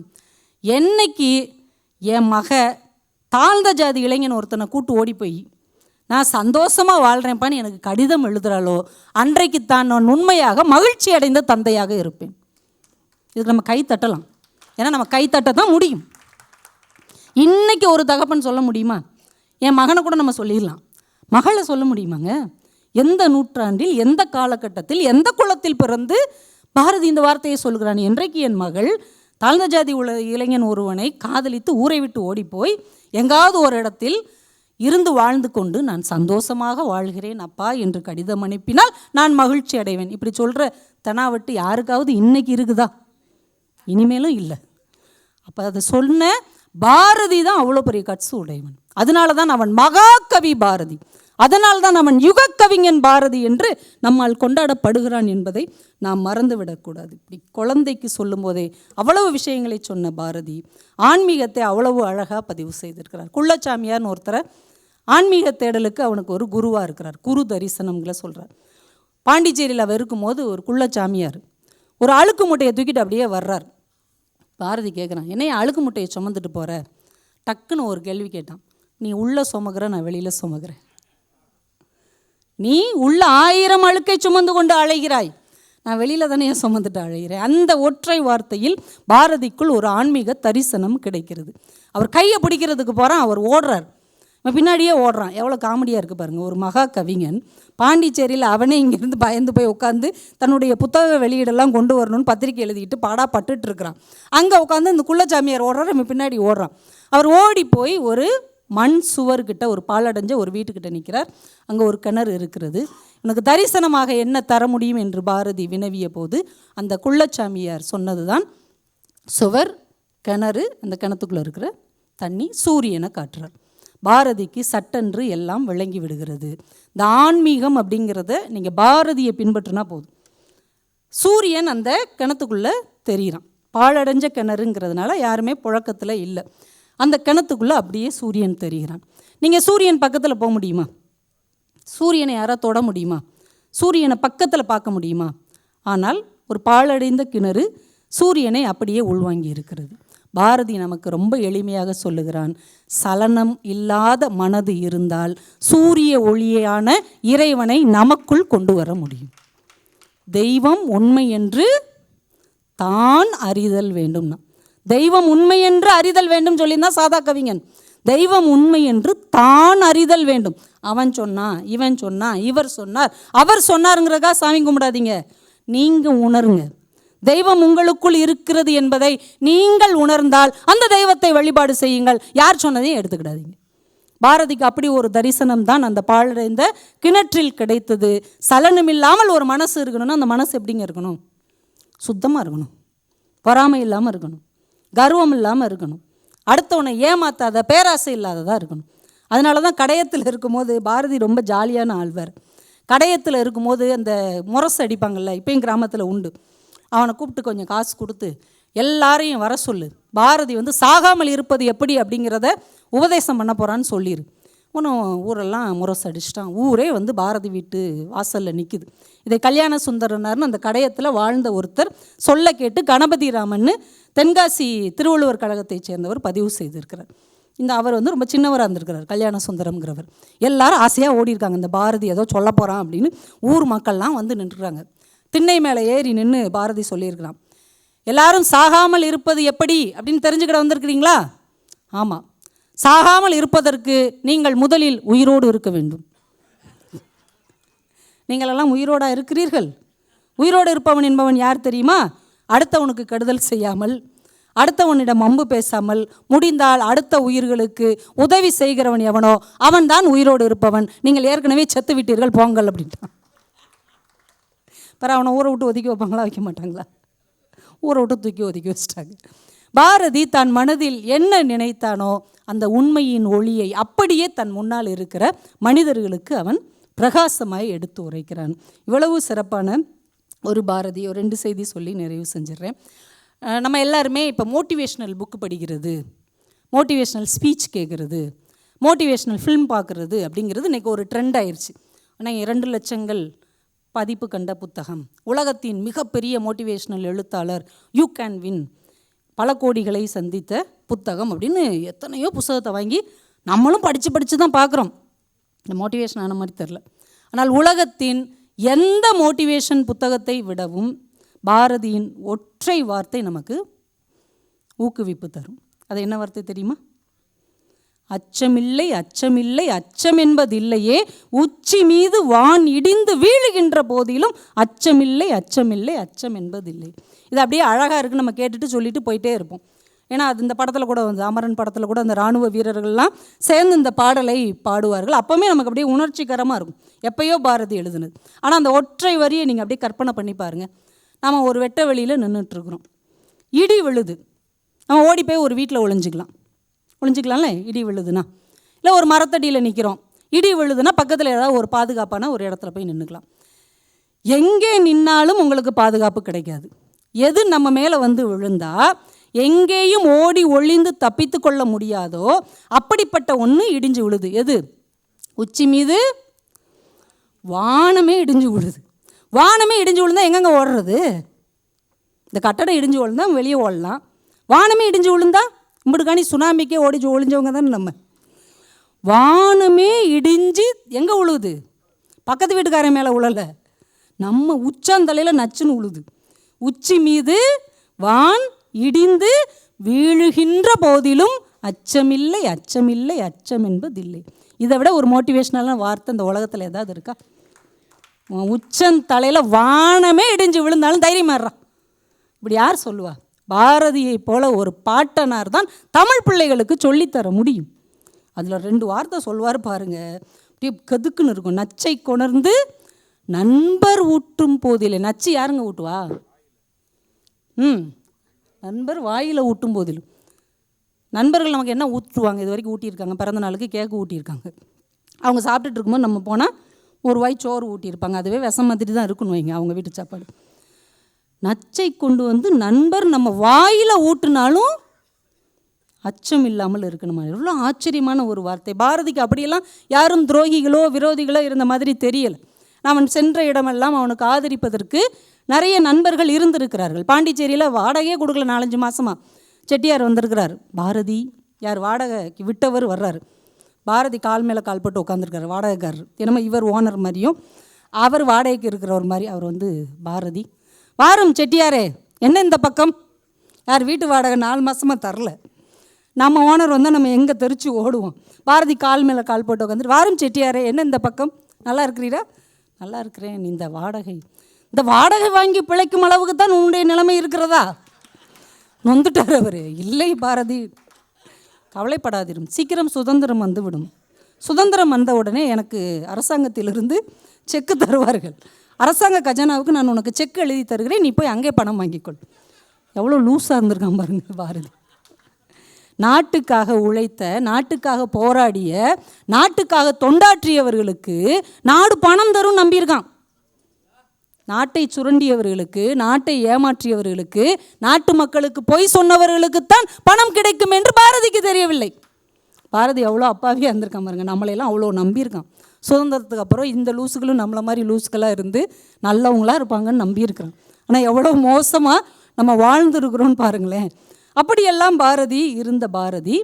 என்னைக்கு என் மக தாழ்ந்த ஜாதி இளைஞன் ஒருத்தனை கூட்டு ஓடி போய் நான் சந்தோஷமாக வாழ்கிறேன்ப்பான்னு எனக்கு கடிதம் எழுதுகிறாளோ அன்றைக்குத்தான் நான் உண்மையாக மகிழ்ச்சி அடைந்த தந்தையாக இருப்பேன். இதுக்கு நம்ம கை தட்டலாம். ஏன்னா நம்ம கை தட்ட தான் முடியும். இன்றைக்கி ஒரு தகப்பன் சொல்ல முடியுமா? என் மகனை கூட நம்ம சொல்லிடலாம், மகளை சொல்ல முடியுமாங்க? எந்த நூற்றாண்டில், எந்த காலகட்டத்தில், எந்த குலத்தில் பிறந்து பாரதி இந்த வார்த்தையை சொல்கிறான்? என்றைக்கு என் மகள் தாழ்ந்த ஜாதி இளைஞன் ஒருவனை காதலித்து ஊரை விட்டு ஓடிப்போய் எங்காவது ஒரு இடத்தில் இருந்து வாழ்ந்து கொண்டு நான் சந்தோஷமாக வாழ்கிறேன் அப்பா என்று கடிதம் அனுப்பினால் நான் மகிழ்ச்சி அடைவேன். இப்படி சொல்கிற தெனாவட்டு யாருக்காவது இன்னைக்கு இருக்குதா? இனிமேலும் இல்லை. அப்போ அதை சொன்ன பாரதி தான் அவ்வளோ பெரிய கட்சு உடையவன். அதனால தான் அவன் மகாகவி பாரதி, அதனால்தான் அவன் யுகக்கவிஞன் பாரதி என்று நம்மால் கொண்டாடப்படுகிறான் என்பதை நாம் மறந்துவிடக்கூடாது. இப்படி குழந்தைக்கு சொல்லும் போதே அவ்வளவு விஷயங்களை சொன்ன பாரதி ஆன்மீகத்தை அவ்வளவு அழகாக பதிவு செய்திருக்கிறார். குள்ளச்சாமியார்னு ஒருத்தரை ஆன்மீக தேடலுக்கு அவனுக்கு ஒரு குருவாக இருக்கிறார். குரு தரிசனம்களை சொல்கிறார். பாண்டிச்சேரியில் அவர் இருக்கும்போது ஒரு குள்ளச்சாமியார் ஒரு அழுக்கு மூட்டையை தூக்கிட்டு அப்படியே வர்றார். பாரதி கேட்குறான், என்னைய அழுக்கு மூட்டையை சுமந்துட்டு போகிற? டக்குன்னு ஒரு கேள்வி கேட்டான், நீ உள்ளே சுமக்கிற, நான் வெளியில் சுமக்கிறேன். நீ உள்ள 1000 அழுக்கை சுமந்து கொண்டு அழைகிறாய், நான் வெளியில் தானே சுமந்துட்டு அழைகிறேன். அந்த ஒற்றை வார்த்தையில் பாரதிக்குள் ஒரு ஆன்மீக தரிசனம் கிடைக்கிறது. அவர் கையை பிடிக்கிறதுக்கு போகிறான், அவர் ஓடுறார், பின்னாடியே ஓடுறான். எவ்வளோ காமெடியாக இருக்குது பாருங்கள். ஒரு மகா கவிஞன் பாண்டிச்சேரியில் அவனே இங்கேருந்து பயந்து போய் உட்காந்து தன்னுடைய புத்தக வெளியீடெல்லாம் கொண்டு வரணும்னு பத்திரிக்கை எழுதிக்கிட்டு பாடாப்பட்டுட்டு இருக்கிறான். அங்கே உட்காந்து இந்த குள்ளச்சாமியார் ஓடுறார், நம்ம பின்னாடி ஓடுறான். அவர் ஓடி போய் ஒரு மண் சுவர்கிட்ட, ஒரு பாலடைஞ்ச ஒரு வீட்டுக்கிட்ட நிற்கிறார். அங்கே ஒரு கிணறு இருக்கிறது. உனக்கு தரிசனமாக என்ன தர முடியும் என்று பாரதி வினவிய போது அந்த குள்ளச்சாமியார் சொன்னது தான் சுவர், கிணறு, அந்த கிணத்துக்குள்ளே இருக்கிற தண்ணி, சூரியனை காட்டுறார். பாரதிக்கு சட்டென்று எல்லாம் விளங்கி விடுகிறது. இந்த ஆன்மீகம் அப்படிங்கிறத நீங்கள் பாரதியை பின்பற்றினா போதும். சூரியன் அந்த கிணத்துக்குள்ளே தெரிகிறான். பாழடைஞ்ச கிணறுங்கிறதுனால யாருமே புழக்கத்தில் இல்லை. அந்த கிணத்துக்குள்ளே அப்படியே சூரியன் தெரிகிறான். நீங்கள் சூரியன் பக்கத்தில் போக முடியுமா? சூரியனை யாராவது தொட முடியுமா? சூரியனை பக்கத்தில் பார்க்க முடியுமா? ஆனால் ஒரு பாழடைந்த கிணறு சூரியனை அப்படியே உள்வாங்கி இருக்கிறது. பாரதி நமக்கு ரொம்ப எளிமையாக சொல்லுகிறான், சலனம் இல்லாத மனது இருந்தால் சூரிய ஒளியான இறைவனை நமக்குள் கொண்டு வர முடியும். தெய்வம் உண்மை என்று தான் அறிதல் வேண்டும்னா, தெய்வம் உண்மை என்று அறிதல் வேண்டும் சொல்லியிருந்தான் சாதா கவிஞன். தெய்வம் உண்மை என்று தான் அறிதல் வேண்டும். அவன் சொன்னான், இவன் சொன்னான், இவர் சொன்னார், அவர் சொன்னாருங்கிறக்கா சாமி கும்பிடாதீங்க. நீங்கள் உணருங்க, தெய்வம் உங்களுக்குள் இருக்கிறது என்பதை நீங்கள் உணர்ந்தால் அந்த தெய்வத்தை வழிபாடு செய்யுங்கள். யார் சொன்னதையும் எடுத்துக்கிடாதீங்க. பாரதிக்கு அப்படி ஒரு தரிசனம் தான் அந்த பாழடைந்த கிணற்றில் கிடைத்தது. சலனம் இல்லாமல் ஒரு மனசு இருக்கணும்னா அந்த மனசு எப்படிங்க இருக்கணும்? சுத்தமாக இருக்கணும், பொறாமை இல்லாமல் இருக்கணும், கர்வம் இல்லாமல் இருக்கணும், அடுத்தவனை ஏமாத்தாத, பேராசை இல்லாததாக இருக்கணும். அதனால தான் கடையத்தில் இருக்கும்போது பாரதி ரொம்ப ஜாலியான ஆழ்வார். கடையத்தில் இருக்கும்போது அந்த முரசு அடிப்பாங்கள்ல, இப்போயும் கிராமத்தில் உண்டு. அவனை கூப்பிட்டு கொஞ்சம் காசு கொடுத்து எல்லாரையும் வர சொல்லு, பாரதி சாகாமல் இருப்பது எப்படி அப்படிங்கிறத உபதேசம் பண்ண போகிறான்னு சொல்லிடு. ஒன்றும் ஊரெல்லாம் முரசு அடிச்சிட்டான். ஊரே பாரதி வீட்டு வாசலில் நிற்குது. இதை கல்யாண சுந்தரனார்னு அந்த கடையத்தில் வாழ்ந்த ஒருத்தர் சொல்ல கேட்டு கணபதி ராமன்னு தென்காசி திருவள்ளுவர் கழகத்தை சேர்ந்தவர் பதிவு செய்திருக்கிறார். அவர் ரொம்ப சின்னவராக இருந்திருக்கிறார், கல்யாண சுந்தரம்ங்கிறவர். எல்லாரும் ஆசையாக ஓடி இருக்காங்க, இந்த பாரதி ஏதோ சொல்ல போகிறான் அப்படின்னு. ஊர் மக்கள்லாம் நின்றுறாங்க. திண்ணை மேலே ஏறி நின்று பாரதி சொல்லியிருக்கிறான், எல்லாரும் சாகாமல் இருப்பது எப்படி அப்படின்னு தெரிஞ்சுக்கிட வந்திருக்கிறீங்களா? ஆமாம், சாகாமல் இருப்பதற்கு நீங்கள் முதலில் உயிரோடு இருக்க வேண்டும். நீங்களெல்லாம் உயிரோடாக இருக்கிறீர்கள். உயிரோடு இருப்பவன் என்பவன் யார் தெரியுமா? அடுத்தவனுக்கு கெடுதல் செய்யாமல், அடுத்தவனிடம் அம்பு பேசாமல், முடிந்தால் அடுத்த உயிர்களுக்கு உதவி செய்கிறவன் எவனோ அவன்தான் உயிரோடு இருப்பவன். நீங்கள் ஏற்கனவே செத்து விட்டீர்கள், போங்கள் அப்படின்ட்டான். அவனை ஊரை விட்டு ஒதுக்கி வைப்பாங்களா? வைக்க மாட்டாங்களா? ஊரை விட்டு ஒதுக்கி வச்சிட்டாங்க. பாரதி தன் மனதில் என்ன நினைத்தானோ அந்த உண்மையின் ஒளியை அப்படியே தன் முன்னால் இருக்கிற மனிதர்களுக்கு அவன் பிரகாசமாய் எடுத்து உரைக்கிறான். இவ்வளவு சிறப்பான ஒரு பாரதி. ஒரு 2 செய்தி சொல்லி நிறைவு செஞ்சிடறேன். நம்ம எல்லாருமே இப்போ மோட்டிவேஷ்னல் புக்கு படிக்கிறது, மோட்டிவேஷ்னல் ஸ்பீச் கேட்குறது, மோட்டிவேஷ்னல் ஃபிலிம் பார்க்குறது அப்படிங்கிறது இன்றைக்கி ஒரு ட்ரெண்ட் ஆயிடுச்சு. ஆனால் 2 லட்சங்கள் பதிப்பு கண்ட புத்தகம், உலகத்தின் மிகப்பெரிய மோட்டிவேஷ்னல் எழுத்தாளர், யூ கேன் வின், பல கோடிகளை சந்தித்த புத்தகம் அப்படின்னு எத்தனையோ புத்தகத்தை வாங்கி நம்மளும் படித்து தான் பார்க்குறோம். இந்த மோட்டிவேஷன் ஆன மாதிரி தெரில. ஆனால் உலகத்தின் எந்த மோட்டிவேஷன் புத்தகத்தை விடவும் பாரதியின் ஒற்றை வார்த்தை நமக்கு ஊக்குவிப்பு தரும். அது என்ன வார்த்தை தெரியுமா? அச்சமில்லை அச்சமில்லை அச்சம் என்பதில்லையே, உச்சி மீது வான் இடிந்து வீழுகின்ற போதிலும் அச்சமில்லை அச்சமில்லை அச்சம் என்பதில்லை. இது அப்படியே அழகாக இருக்குது, நம்ம கேட்டுட்டு சொல்லிட்டு போயிட்டே இருப்போம். ஏன்னா அது இந்த படத்தில் கூட வந்து அமரன் படத்தில் கூட அந்த இராணுவ வீரர்கள்லாம் சேர்ந்து இந்த பாடலை பாடுவார்கள். அப்போவுமே நமக்கு அப்படியே உணர்ச்சிகரமாக இருக்கும், எப்பயோ பாரதி எழுதுனது. ஆனால் அந்த ஒற்றை வரியை நீங்கள் அப்படியே கற்பனை பண்ணி பாருங்கள். நம்ம ஒரு வெட்ட வெளியில் நின்றுட்டுருக்குறோம், இடி விழுது, நம்ம ஓடி போய் ஒரு வீட்டில் ஒளிஞ்சிக்கலாம்ல இடி விழுதுன்னா. இல்லை ஒரு மரத்தடியில் நிற்கிறோம், இடி விழுதுன்னா பக்கத்தில் ஏதாவது ஒரு பாதுகாப்பான ஒரு இடத்துல போய் நின்றுக்கலாம். எங்கே நின்னாலும் உங்களுக்கு பாதுகாப்பு கிடைக்காது. எது நம்ம மேலே வந்து விழுந்தா எங்கேயும் ஓடி ஒளிந்து தப்பித்து கொள்ள முடியாதோ அப்படிப்பட்ட ஒன்று இடிஞ்சு விழுது. எது? உச்சி மீது வானமே இடிஞ்சு விழுது. வானமே இடிஞ்சு விழுந்தால் எங்கெங்கே ஓடுறது? இந்த கட்டடம் இடிஞ்சு விழுந்தால் வெளியே ஓடலாம். வானமே இடிஞ்சு விழுந்தா இம்புடுக்காணி சுனாமிக்கே ஓடிச்சு ஒளிஞ்சவங்க தானே நம்ம. வானமே இடிஞ்சு எங்கே உழுவுது? பக்கத்து வீட்டுக்காரன் மேலே உழலை, நம்ம உச்சாந்தலையில் நச்சுன்னு உழுது. உச்சி மீது வான் இடிந்து வீழுகின்ற போதிலும் அச்சமில்லை அச்சமில்லை அச்சம் என்பதில்லை. இதை விட ஒரு மோட்டிவேஷ்னலான வார்த்தை இந்த உலகத்தில் ஏதாவது இருக்கா? உச்சந்தலையில் வானமே இடிஞ்சு விழுந்தாலும் தைரியமாடுறான். இப்படி யார் சொல்லுவா? பாரதியை போல ஒரு பாட்டனார் தான் தமிழ் பிள்ளைகளுக்கு சொல்லித்தர முடியும். அதில் 2 வார்த்தை சொல்வார் பாருங்க, அப்படியே கதுக்குன்னு இருக்கும். நச்சை கொணர்ந்து நண்பர் ஊட்டும் போதிலே. நச்சு யாருங்க ஊட்டுவா? நண்பர் வாயில் ஊட்டும் போதிலும். நண்பர்கள் நமக்கு என்ன ஊற்றுவாங்க? இது வரைக்கும் ஊட்டியிருக்காங்க, பிறந்த நாளுக்கு கேக்கு ஊட்டியிருக்காங்க. அவங்க சாப்பிட்டுட்டு இருக்கும்போது நம்ம போனால் ஒரு வாய் சோறு ஊட்டியிருப்பாங்க, அதுவே விஷம் மாதிரி தான் இருக்குன்னு வைங்க அவங்க வீட்டு சாப்பாடு. நச்சை கொண்டு வந்து நண்பர் நம்ம வாயில் ஊட்டினாலும் அச்சம் இல்லாமல் இருக்கணுமா? எவ்வளோ ஆச்சரியமான ஒரு வார்த்தை. பாரதிக்கு அப்படியெல்லாம் யாரும் துரோகிகளோ விரோதிகளோ இருந்த மாதிரி தெரியலை. அவன் சென்ற இடமெல்லாம் அவனுக்கு ஆதரிப்பதற்கு நிறைய நண்பர்கள் இருந்திருக்கிறார்கள். பாண்டிச்சேரியில் வாடகையே கொடுக்கல 4-5 மாதமாக செட்டியார் வந்திருக்கிறார். பாரதி யார் வாடகைக்கு விட்டவர் வர்றாரு. பாரதி கால் மேலே கால் போட்டு உட்காந்துருக்காரு வாடகைக்காரர். என்னமோ இவர் ஓனர் மாதிரியும் அவர் வாடகைக்கு இருக்கிறவர் மாதிரி. அவர் வந்து பாரதி, வாரும் செட்டியாரே, என்ன இந்த பக்கம்? யார் வீட்டு வாடகை 4 மாதமாக தரல. நம்ம ஓனர் வந்தால் நம்ம எங்கே தெரிச்சு ஓடுவோம். பாரதி கால் மேலே கால் போட்டு உட்காந்துட்டு, வாரும் செட்டியாரே, என்ன இந்த பக்கம்? நல்லா இருக்கிறீரா? நல்லா இருக்கிறேன். இந்த வாடகை வாங்கி பிழைக்கும் அளவுக்கு தான் உன்னுடைய நிலைமை இருக்கிறதா? நொந்துட்டார் அவர். இல்லை பாரதி, கவலைப்படாதிரும், சீக்கிரம் சுதந்திரம் வந்துவிடும். சுதந்திரம் வந்த உடனே எனக்கு அரசாங்கத்திலிருந்து செக்கு தருவார்கள். அரசாங்க கஜானாவுக்கு நான் உனக்கு செக்கு எழுதி தருகிறேன், நீ போய் அங்கே பணம் வாங்கிக்கொள். எவ்வளோ லூஸாக இருந்திருக்கான் பாருங்க பாரதி. நாட்டுக்காக உழைத்த, நாட்டுக்காக போராடிய, நாட்டுக்காக தொண்டாற்றியவர்களுக்கு நாடு பணம் தரும் நம்பியிருக்கான். நாட்டை சுரண்டியவர்களுக்கு, நாட்டை ஏமாற்றியவர்களுக்கு, நாட்டு மக்களுக்கு பொய் சொன்னவர்களுக்குத்தான் பணம் கிடைக்கும் என்று பாரதிக்கு தெரியவில்லை. பாரதி எவ்வளோ அப்பாவியாக இருந்திருக்கான் பாருங்க. நம்மளையெல்லாம் அவ்வளோ நம்பியிருக்கான். சுதந்திரத்துக்கு அப்புறம் இந்த லூசுகளும் நம்மளை மாதிரி லூசுக்களாக இருந்து நல்லவங்களாக இருப்பாங்கன்னு நம்பியிருக்கிறான். ஆனால் எவ்வளோ மோசமாக நம்ம வாழ்ந்துருக்குறோன்னு பாருங்களேன். அப்படியெல்லாம் பாரதி இருந்த பாரதி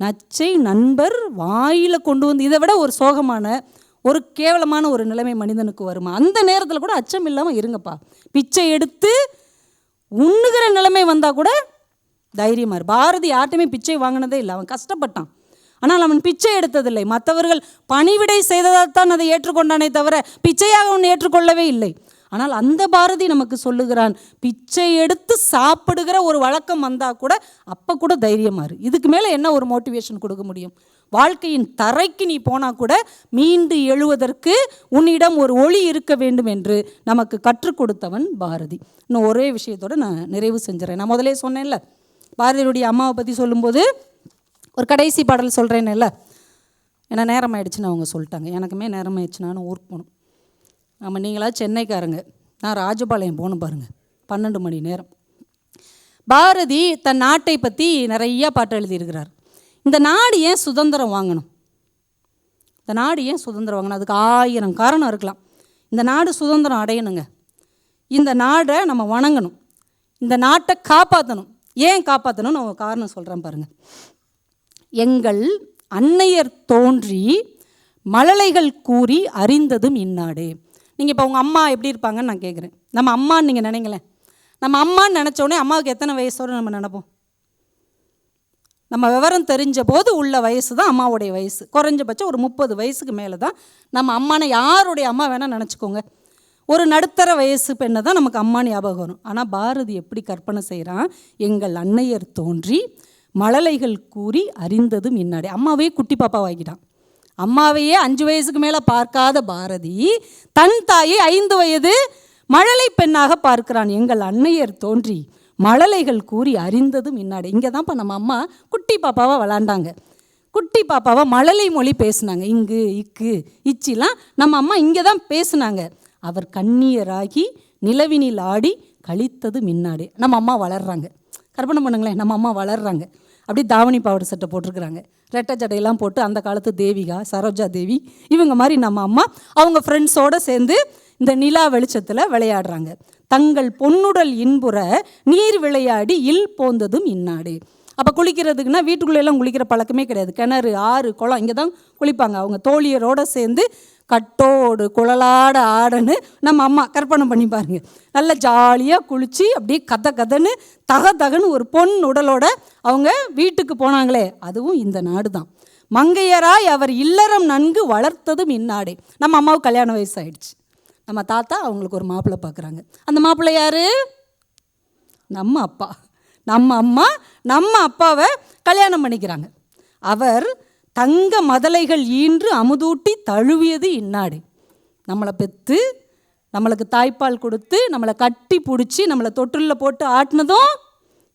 நச்சை நண்பர் வாயில் கொண்டு வந்து, இதை விட ஒரு சோகமான ஒரு கேவலமான ஒரு நிலைமை மனிதனுக்கு வருமா? அந்த நேரத்தில் கூட அச்சம் இல்லாமல் இருங்கப்பா. பிச்சை எடுத்து உண்ணுகிற நிலைமை வந்தால் கூட தைரியமாக இரு. பாரதி யார்ட்டையுமே பிச்சை வாங்கினதே இல்லை. அவன் கஷ்டப்பட்டான், ஆனால் அவன் பிச்சை எடுத்ததில்லை. மற்றவர்கள் பணிவிடை செய்ததால் தான் அதை ஏற்றுக்கொண்டானே தவிர பிச்சையாக அவன் ஏற்றுக்கொள்ளவே இல்லை. ஆனால் அந்த பாரதி நமக்கு சொல்லுகிறான், பிச்சை எடுத்து சாப்பிடுகிற ஒரு வழக்கம் வந்தால் கூட அப்போ கூட தைரியமாக இரு. இதுக்கு மேலே என்ன ஒரு மோட்டிவேஷன் கொடுக்க முடியும்? வாழ்க்கையின் தரைக்கு நீ போனால் கூட மீண்டு எழுவதற்கு உன்னிடம் ஒரு ஒளி இருக்க வேண்டும் என்று நமக்கு கற்றுக் கொடுத்தவன் பாரதி. இன்னும் ஒரே விஷயத்தோடு நான் நிறைவு செஞ்சுறேன். நான் முதலே சொன்னேன்ல, பாரதியுடைய அம்மாவை பற்றி சொல்லும்போது ஒரு கடைசி பாடல் சொல்கிறேன்ல, ஏன்னா நேரம் ஆயிடுச்சுன்னு அவங்க சொல்லிட்டாங்க. எனக்குமே நேரம் ஆயிடுச்சு, நானும் ஊருக்கு போகணும். நம்ம நீங்களா சென்னைக்காரங்க, நான் ராஜபாளையம் போகணும் பாருங்கள், 12 மணி நேரம். பாரதி தன் நாட்டை பற்றி நிறையா பாட்டு எழுதியிருக்கிறார். இந்த நாடு ஏன் சுதந்திரம் வாங்கணும்? இந்த நாடு ஏன் சுதந்திரம் வாங்கணும்? அதுக்கு 1000 காரணம் இருக்கலாம். இந்த நாடு சுதந்திரம் அடையணுங்க, இந்த நாடை நம்ம வணங்கணும், இந்த நாட்டை காப்பாற்றணும். ஏன் காப்பாற்றணும்னு நான் காரணம் சொல்கிறேன் பாருங்கள். எங்கள் அன்னையர் தோன்றி மழலைகள் கூறி அறிந்ததும் இன்னாடே. நீங்கள் இப்போ உங்கள் அம்மா எப்படி இருப்பாங்கன்னு நான் கேட்குறேன். நம்ம அம்மான்னு நீங்கள் நினைங்களேன். நம்ம அம்மான்னு நினச்சோடனே அம்மாவுக்கு எத்தனை வயசோடு நம்ம நினைப்போம்? நம்ம விவரம் தெரிஞ்ச போது உள்ள வயசு தான் அம்மாவுடைய வயசு. குறைஞ்சபட்சம் ஒரு 30 வயசுக்கு மேலே தான் நம்ம அம்மானை, யாருடைய அம்மா வேணால் நினச்சிக்கோங்க, ஒரு நடுத்தர வயசு பெண்ணை தான் நமக்கு அம்மா ஞாபகம் வரும். ஆனால் பாரதி எப்படி கற்பனை செய்கிறான், எங்கள் அன்னையர் தோன்றி மழலைகள் கூறி அறிந்ததும் இன்னாடே. அம்மாவே குட்டி பாப்பாவாக்கிட்டான். அம்மாவையே 5 வயசுக்கு மேலே பார்க்காத பாரதி தன் தாயை 5 வயது மழலை பெண்ணாக பார்க்கிறான். எங்கள் அன்னையர் தோன்றி மழலைகள் கூறி அறிந்ததும் இன்னாடே. இங்கே தான்ப்பா நம்ம அம்மா குட்டி பாப்பாவாக விளாண்டாங்க, குட்டி பாப்பாவாக மழலை மொழி பேசுனாங்க. இங்கு இக்கு இச்சிலாம் நம்ம அம்மா இங்கே தான் பேசுனாங்க. அவர் கண்ணியராகி நிலவினில் ஆடி கழித்தது மின்னாடே. நம்ம அம்மா வளர்றாங்க. கற்பனை பண்ணுங்களேன், நம்ம அம்மா வளர்றாங்க. அப்படி தாவணி பாவாடை சட்டை போட்டிருக்கிறாங்க, ரெட்டை ஜடையெல்லாம் போட்டு. அந்த காலத்து தேவிகா, சரோஜா தேவி இவங்க மாதிரி நம்ம அம்மா அவங்க ஃப்ரெண்ட்ஸோடு சேர்ந்து இந்த நிலா வெளிச்சத்தில் விளையாடுறாங்க. தங்கள் பொன்னுடல் இன்புற நீர் விளையாடி இல் போந்ததும் இன்னாடே. அப்போ குளிக்கிறதுக்குன்னா வீட்டுக்குள்ளெல்லாம் குளிக்கிற பழக்கமே கிடையாது. கிணறு, ஆறு, குளம் இங்கே தான் குளிப்பாங்க. அவங்க தோழியரோடு சேர்ந்து கட்டோடு குழலாட ஆடன்னு நம்ம அம்மா கற்பனை பண்ணி பாருங்க. நல்லா ஜாலியாக குளித்து அப்படியே கதன்னு தகன்னு ஒரு பொன் உடலோட அவங்க வீட்டுக்கு போனாங்களே, அதுவும் இந்த நாடு தான். மங்கையராய் அவர் இல்லறம் நன்கு வளர்த்ததும் இந்நாடே. நம்ம அம்மாவுக்கு கல்யாண வயசு ஆயிடுச்சு. நம்ம தாத்தா அவங்களுக்கு ஒரு மாப்பிள்ளை பார்க்குறாங்க. அந்த மாப்பிள்ளை யார்? நம்ம அப்பா. நம்ம அம்மா நம்ம அப்பாவை கல்யாணம் பண்ணிக்கிறாங்க. அவர் தங்க மதலைகள் ஈன்று அமுதூட்டி தழுவியது இந்நாடு. நம்மளை பெற்று நம்மளுக்கு தாய்ப்பால் கொடுத்து நம்மளை கட்டி பிடிச்சி நம்மளை தொட்டிலில் போட்டு ஆட்டினதும்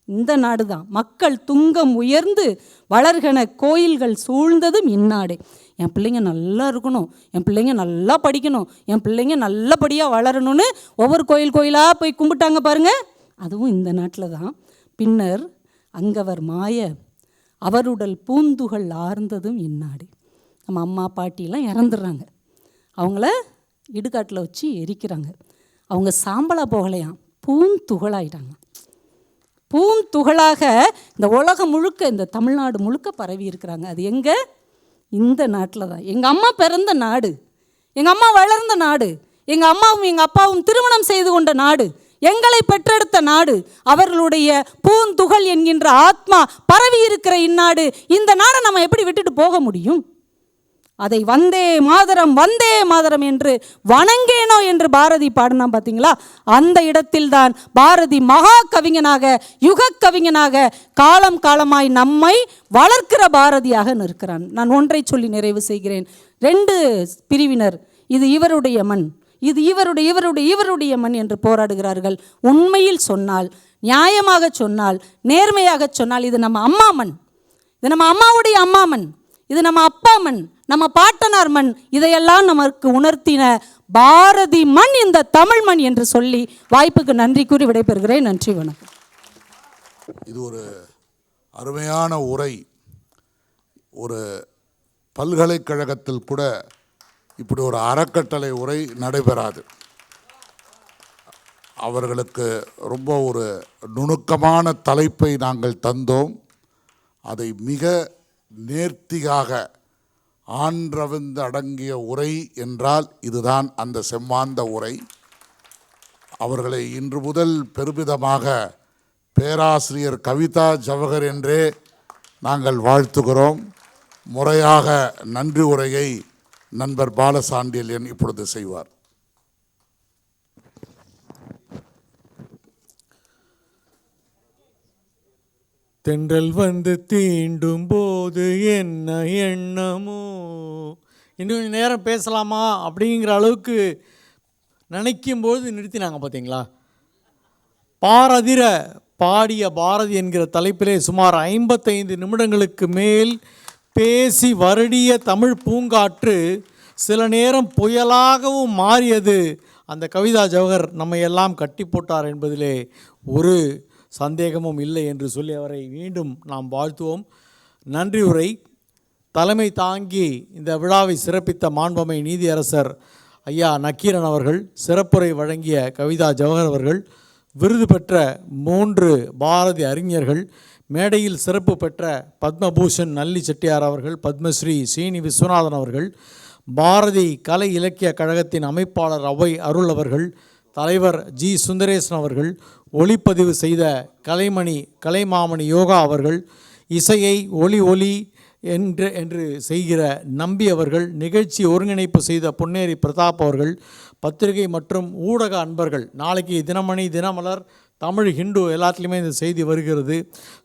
இந்த நாடு தான். மக்கள் துங்கம் உயர்ந்து வளர்கன கோயில்கள் சூழ்ந்ததும் இந்நாடு. என் பிள்ளைங்க நல்லா இருக்கணும், என் பிள்ளைங்க நல்லா படிக்கணும், என் பிள்ளைங்க நல்லபடியாக வளரணும்னு ஒவ்வொரு கோயிலாக போய் கும்பிட்டாங்க பாருங்கள். அதுவும் இந்த நாட்டில் தான். பின்னர் அங்கவர் மாய அவருடல் பூந்துகள் ஆர்ந்ததும் இந்நாடு. நம்ம அம்மா பாட்டிலாம் இறந்துடுறாங்க. அவங்கள இடுகாட்டில் வச்சு எரிக்கிறாங்க. அவங்க சாம்பலாக போகலையாம், பூந்துகளாயிட்டாங்க. பூந்துகளாக இந்த உலகம் முழுக்க, இந்த தமிழ்நாடு முழுக்க பரவி இருக்கிறாங்க. அது எங்கே? இந்த நாட்டில் தான். எங்கள் அம்மா பிறந்த நாடு, எங்கள் அம்மா வளர்ந்த நாடு, எங்கள் அம்மாவும் எங்கள் அப்பாவும் திருமணம் செய்து கொண்ட நாடு, எங்களை பெற்றெடுத்த நாடு, அவர்களுடைய பூந்துகள் என்கின்ற ஆத்மா பரவி இருக்கிற இந்நாடு. இந்த நாடை நம்ம எப்படி விட்டுட்டு போக முடியும்? அதை வந்தே மாதரம் என்று வணங்கேனோ என்று பாரதி பாடினா பார்த்தீங்களா? அந்த இடத்தில்தான் பாரதி மகா கவிஞனாக, யுக கவிஞனாக, காலம் காலமாய் நம்மை வளர்க்கிற பாரதியாக நிற்கிறான். நான் ஒன்றை சொல்லி நிறைவு செய்கிறேன். 2 பிரிவினர், இது இவருடைய மண், இது இவருடைய மண் என்று போராடுகிறார்கள். உண்மையில் சொன்னால், நியாயமாக சொன்னால், நேர்மையாக சொன்னால், இது நம்ம அம்மா மண், இது நம்ம அம்மாவுடைய அம்மா மண், இது நம்ம அப்பா மண், நம்ம பாட்டனார் மண். இதையெல்லாம் நமக்கு உணர்த்தின பாரதி மண் இந்த தமிழ் மண் என்று சொல்லி வாய்ப்புக்கு நன்றி கூறி விடைபெறுகிறேன். நன்றி, வணக்கம். இது ஒரு அருமையான உரை. ஒரு பல்கலைக்கழகத்தில் கூட இப்படி ஒரு அறக்கட்டளை உரை நடைபெறாது. அவர்களுக்கு ரொம்ப ஒரு நுணுக்கமான தலைப்பை நாங்கள் தந்தோம். அதை மிக நேர்த்தியாக ஆன்றவிந்து அடங்கிய உரை என்றால் இதுதான் அந்த செம்மாந்த உரை. அவர்களை இன்று முதல் பெருமிதமாக பேராசிரியர் கவிதா ஜவஹர் என்றே நாங்கள் வாழ்த்துகிறோம். முறையாக நன்றி உரையை நண்பர் பாலசாண்டியன் இப்பொழுது செய்வார். தென்றல் வந்து தீண்டும் போது என்ன எண்ணமோ. இன்னும் நேரம் பேசலாமா அப்படிங்கிற அளவுக்கு நினைக்கும்போது நிறுத்தினாங்க பார்த்தீங்களா? பாரதிர பாடிய பாரதி என்கிற தலைப்பிலே சுமார் 55 நிமிடங்களுக்கு மேல் பேசி வருடிய தமிழ் பூங்காற்று சில நேரம் புயலாகவும் மாறியது. அந்த கவிதா ஜவஹர் நம்மை எல்லாம் கட்டி போட்டார் என்பதிலே ஒரு சந்தேகமும் இல்லை என்று சொல்லி அவரை மீண்டும் நாம் வாழ்த்துவோம். நன்றி உரை தலைமை தாங்கி இந்த விழாவை சிறப்பித்த மாண்புமை நீதியரசர் ஐயா நக்கீரன் அவர்கள், சிறப்புரை வழங்கிய கவிதா ஜவஹர் அவர்கள், விருது பெற்ற 3 பாரதி அறிஞர்கள், மேடையில் சிறப்பு பெற்ற பத்மபூஷன் நல்லி செட்டியார் அவர்கள், பத்மஸ்ரீ சீனி விஸ்வநாதன் அவர்கள், பாரதி கலை இலக்கிய கழகத்தின் அமைப்பாளர் ஔவை அருள் அவர்கள், தலைவர் ஜி சுந்தரேசன் அவர்கள், ஒளிப்பதிவு செய்த கலைமாமணி யோகா அவர்கள், இசையை ஒலி என்று செய்கிற நம்பி அவர்கள், நிகழ்ச்சி ஒருங்கிணைப்பு செய்த பொன்னேரி பிரதாப் அவர்கள், பத்திரிகை மற்றும் ஊடக அன்பர்கள், நாளைக்கு தினமணி, தினமலர், தமிழ், ஹிந்து எல்லாத்துலேயுமே இந்த செய்தி வருகிறது.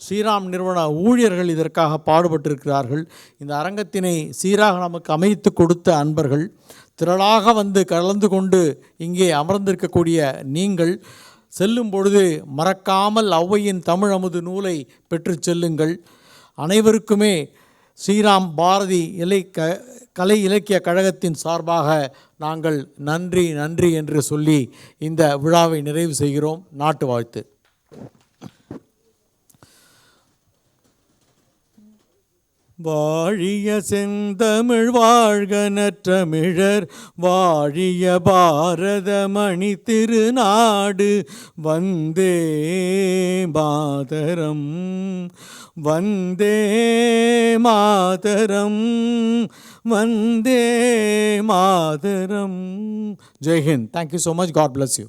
ஸ்ரீராம் நிறுவன ஊழியர்கள் இதற்காக பாடுபட்டிருக்கிறார்கள். இந்த அரங்கத்தினை சீராக நமக்கு அமைத்து கொடுத்த அன்பர்கள், திரளாக வந்து கலந்து கொண்டு இங்கே அமர்ந்திருக்கக்கூடிய நீங்கள், செல்லும் பொழுது மறக்காமல் ஔவையின் தமிழ் அமுது நூலை பெற்று செல்லுங்கள். அனைவருக்குமே ஸ்ரீராம் பாரதி கலை இலக்கிய கழகத்தின் சார்பாக நாங்கள் நன்றி என்று சொல்லி இந்த விழாவை நிறைவு செய்கிறோம். நாட்டு வாழ்த்து. வாழிய செந்தமிழ் வாழ்க நற்றமிழர், வாழிய பாரத மணி திருநாடு, வந்தே மாதரம், வந்தே மாதரம், வந்தே மாதரம். ஜெய் Hind. Thank you so much. God bless you.